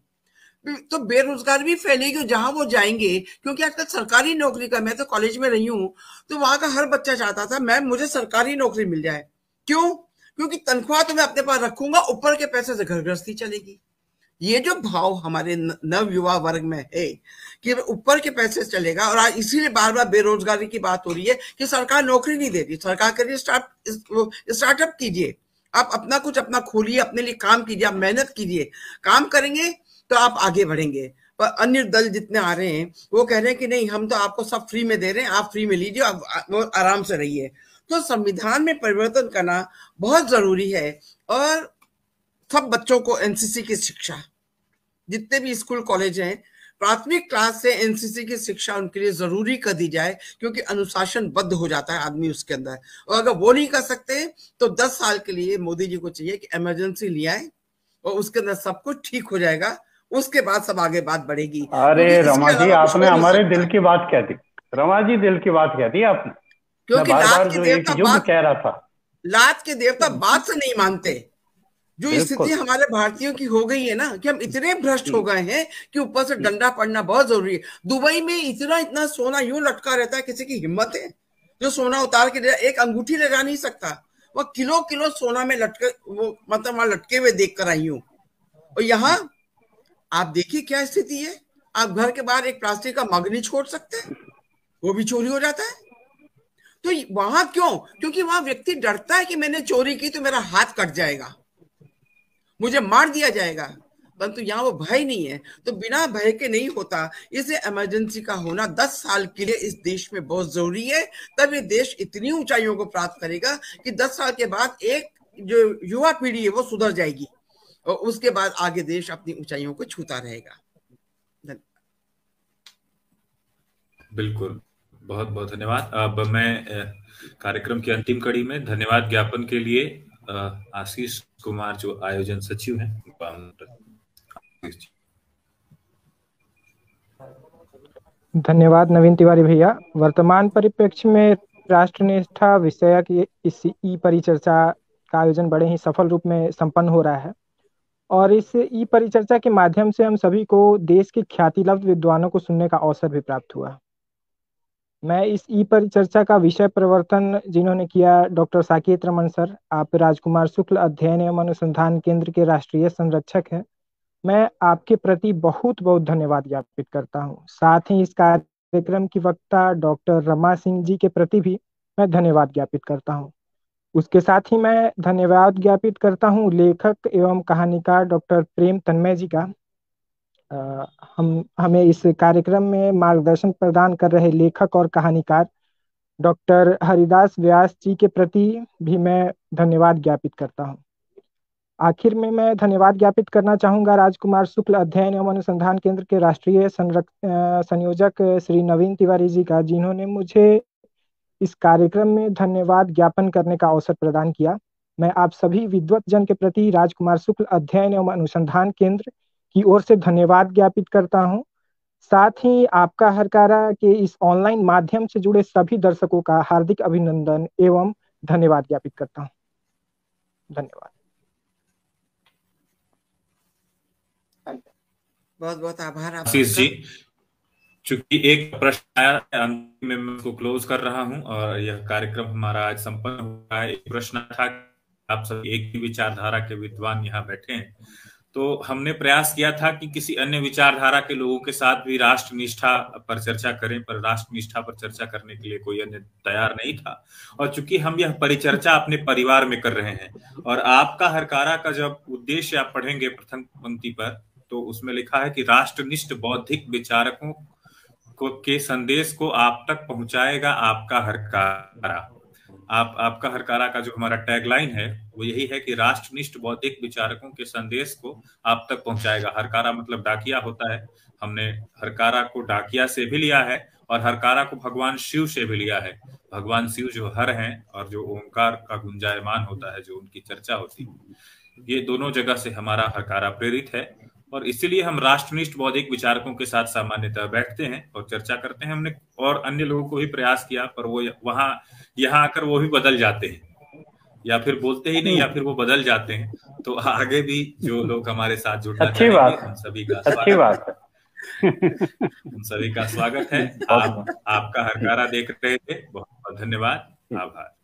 तो बेरोजगारी भी फैलेगी जहां वो जाएंगे। क्योंकि आजकल सरकारी नौकरी का, मैं तो कॉलेज में रही हूं तो वहां का हर बच्चा चाहता था मैम मुझे सरकारी नौकरी मिल जाए। क्यों? क्योंकि तनख्वाह तो मैं अपने पास रखूंगा, ऊपर के पैसे से घर गृहस्थी चलेगी। ये जो भाव हमारे नव युवा वर्ग में है कि ऊपर के पैसे चलेगा, और आज इसीलिए बार बार बेरोजगारी की बात हो रही है कि सरकार नौकरी नहीं दे रही। सरकार कह रही है स्टार्टअप कीजिए, आप अपना कुछ अपना खोलिए, अपने लिए काम कीजिए, आप मेहनत कीजिए, काम करेंगे तो आप आगे बढ़ेंगे। पर अन्य दल जितने आ रहे हैं वो कह रहे हैं कि नहीं हम तो आपको सब फ्री में दे रहे हैं, आप फ्री में लीजिए, आप आराम से रहिए। तो संविधान में परिवर्तन करना बहुत जरूरी है। और सब बच्चों को एनसीसी की शिक्षा, जितने भी स्कूल कॉलेज हैं, प्राथमिक क्लास से एनसीसी की शिक्षा उनके लिए जरूरी कर दी जाए, क्योंकि अनुशासनबद्ध हो जाता है आदमी उसके अंदर। और अगर वो नहीं कर सकते तो 10 साल के लिए मोदी जी को चाहिए कि इमरजेंसी ले आए और उसके अंदर सब कुछ ठीक हो जाएगा, उसके बाद सब आगे बात बढ़ेगी। अरे रमा जी आपने हमारे दिल की बात कह दी, रमा जी दिल की बात कह दी आपने। क्योंकि लात के देवता युग कह रहा था, लात के देवता बात से नहीं मानते। जो स्थिति हमारे भारतीयों की हो गई है ना कि हम इतने भ्रष्ट हो गए हैं कि ऊपर से डंडा पड़ना बहुत जरूरी है। दुबई में इतना सोना यूं लटका रहता है, किसी की हिम्मत है जो सोना उतार के एक अंगूठी ले जा नहीं सकता। वो किलो किलो सोना में लटके, वो मतलब वहां लटके हुए देख कर आई हूं। और यहाँ आप देखिए क्या स्थिति है, आप घर के बाहर एक प्लास्टिक का मग नहीं छोड़ सकते, वो भी चोरी हो जाता है। तो वहां क्यों? क्योंकि वहां व्यक्ति डरता है कि मैंने चोरी की तो मेरा हाथ कट जाएगा, मुझे मार दिया जाएगा। परंतु यहाँ वो भय नहीं है, तो बिना भय के नहीं होता। इसे इमरजेंसी का होना 10 साल के लिए इस देश में बहुत जरूरी है। तब ये देश इतनी ऊंचाइयों को प्राप्त करेगा कि 10 साल के बाद एक जो युवा पीढ़ी है वो सुधर जाएगी और उसके बाद आगे देश अपनी ऊंचाइयों को छूता रहेगा। बिल्कुल, बहुत बहुत धन्यवाद। अब मैं कार्यक्रम की अंतिम कड़ी में धन्यवाद ज्ञापन के लिए आशीष कुमार जो आयोजन सचिव हैं, धन्यवाद नवीन तिवारी भैया। वर्तमान परिप्रेक्ष्य में राष्ट्रनिष्ठा विषयक इस ई परिचर्चा का आयोजन बड़े ही सफल रूप में संपन्न हो रहा है और इस ई परिचर्चा के माध्यम से हम सभी को देश के ख्यातिलब्ध विद्वानों को सुनने का अवसर भी प्राप्त हुआ। मैं इस ई परिचर्चा का विषय प्रवर्तन जिन्होंने किया डॉक्टर साकेत रमन सर, आप राजकुमार शुक्ल अध्ययन एवं अनुसंधान केंद्र के राष्ट्रीय संरक्षक हैं, मैं आपके प्रति बहुत बहुत धन्यवाद ज्ञापित करता हूं। साथ ही इस कार्यक्रम की वक्ता डॉक्टर रमा सिंह जी के प्रति भी मैं धन्यवाद ज्ञापित करता हूं। उसके साथ ही मैं धन्यवाद ज्ञापित करता हूं लेखक एवं कहानीकार डॉक्टर प्रेम तन्मय जी का। हमें इस कार्यक्रम में मार्गदर्शन प्रदान कर रहे लेखक और कहानीकार डॉक्टर हरिदास व्यास जी के प्रति भी मैं धन्यवाद ज्ञापित करता हूं। आखिर में मैं धन्यवाद ज्ञापित करना चाहूंगा राजकुमार शुक्ल अध्ययन एवं अनुसंधान केंद्र के राष्ट्रीय संयोजक श्री नवीन तिवारी जी का, जिन्होंने मुझे इस कार्यक्रम में धन्यवाद ज्ञापन करने का अवसर प्रदान किया। मैं आप सभी विद्वत जन के प्रति राजकुमार शुक्ल अध्ययन एवं अनुसंधान केंद्र की ओर से धन्यवाद ज्ञापित करता हूं। साथ ही आपका हरकारा के इस ऑनलाइन माध्यम से जुड़े सभी दर्शकों का हार्दिक अभिनंदन एवं धन्यवाद ज्ञापित करता हूं। धन्यवाद। बहुत बहुत आभार आशीष जी। चूंकि एक प्रश्न आया अंत में मैं उसको क्लोज कर रहा हूं और यह कार्यक्रम हमारा आज संपन्न हुआ है। एक प्रश्न था, आप सब एक ही विचारधारा के विद्वान यहाँ बैठे हैं, तो हमने प्रयास किया था कि किसी अन्य विचारधारा के लोगों के साथ भी राष्ट्रनिष्ठा पर चर्चा करें, पर राष्ट्रनिष्ठा पर चर्चा करने के लिए कोई अन्य तैयार नहीं था। और चूंकि हम यह परिचर्चा अपने परिवार में कर रहे हैं और आपका हरकारा का जब उद्देश्य आप पढ़ेंगे प्रथम पंक्ति पर तो उसमें लिखा है कि राष्ट्रनिष्ठ बौद्धिक विचारकों के संदेश को आप तक पहुंचाएगा आपका हरकारा। आपका हरकारा का जो हमारा टैगलाइन है वो यही है कि राष्ट्रनिष्ठ बौद्धिक विचारकों के संदेश को आप तक पहुंचाएगा। हरकारा मतलब डाकिया होता है। हमने हरकारा को डाकिया से भी लिया है और हरकारा को भगवान शिव से भी लिया है। भगवान शिव जो हर हैं और जो ओंकार का गुंजायमान होता है, जो उनकी चर्चा होती है, ये दोनों जगह से हमारा हरकारा प्रेरित है। और इसीलिए हम राष्ट्रनिष्ठ बौद्धिक विचारकों के साथ सामान्यतः बैठते हैं और चर्चा करते हैं। हमने और अन्य लोगों को भी प्रयास किया, पर वो यहाँ आकर वो भी बदल जाते हैं, या फिर बोलते ही नहीं या फिर वो बदल जाते हैं। तो आगे भी जो लोग हमारे साथ जुड़ना चाहेंगे उन सभी का अच्छी बात है। उन सभी का स्वागत है। आपका हरकारा देख रहे थे, बहुत बहुत धन्यवाद, आभार।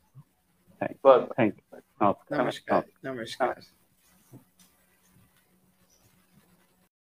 Thank you. नमस्कार।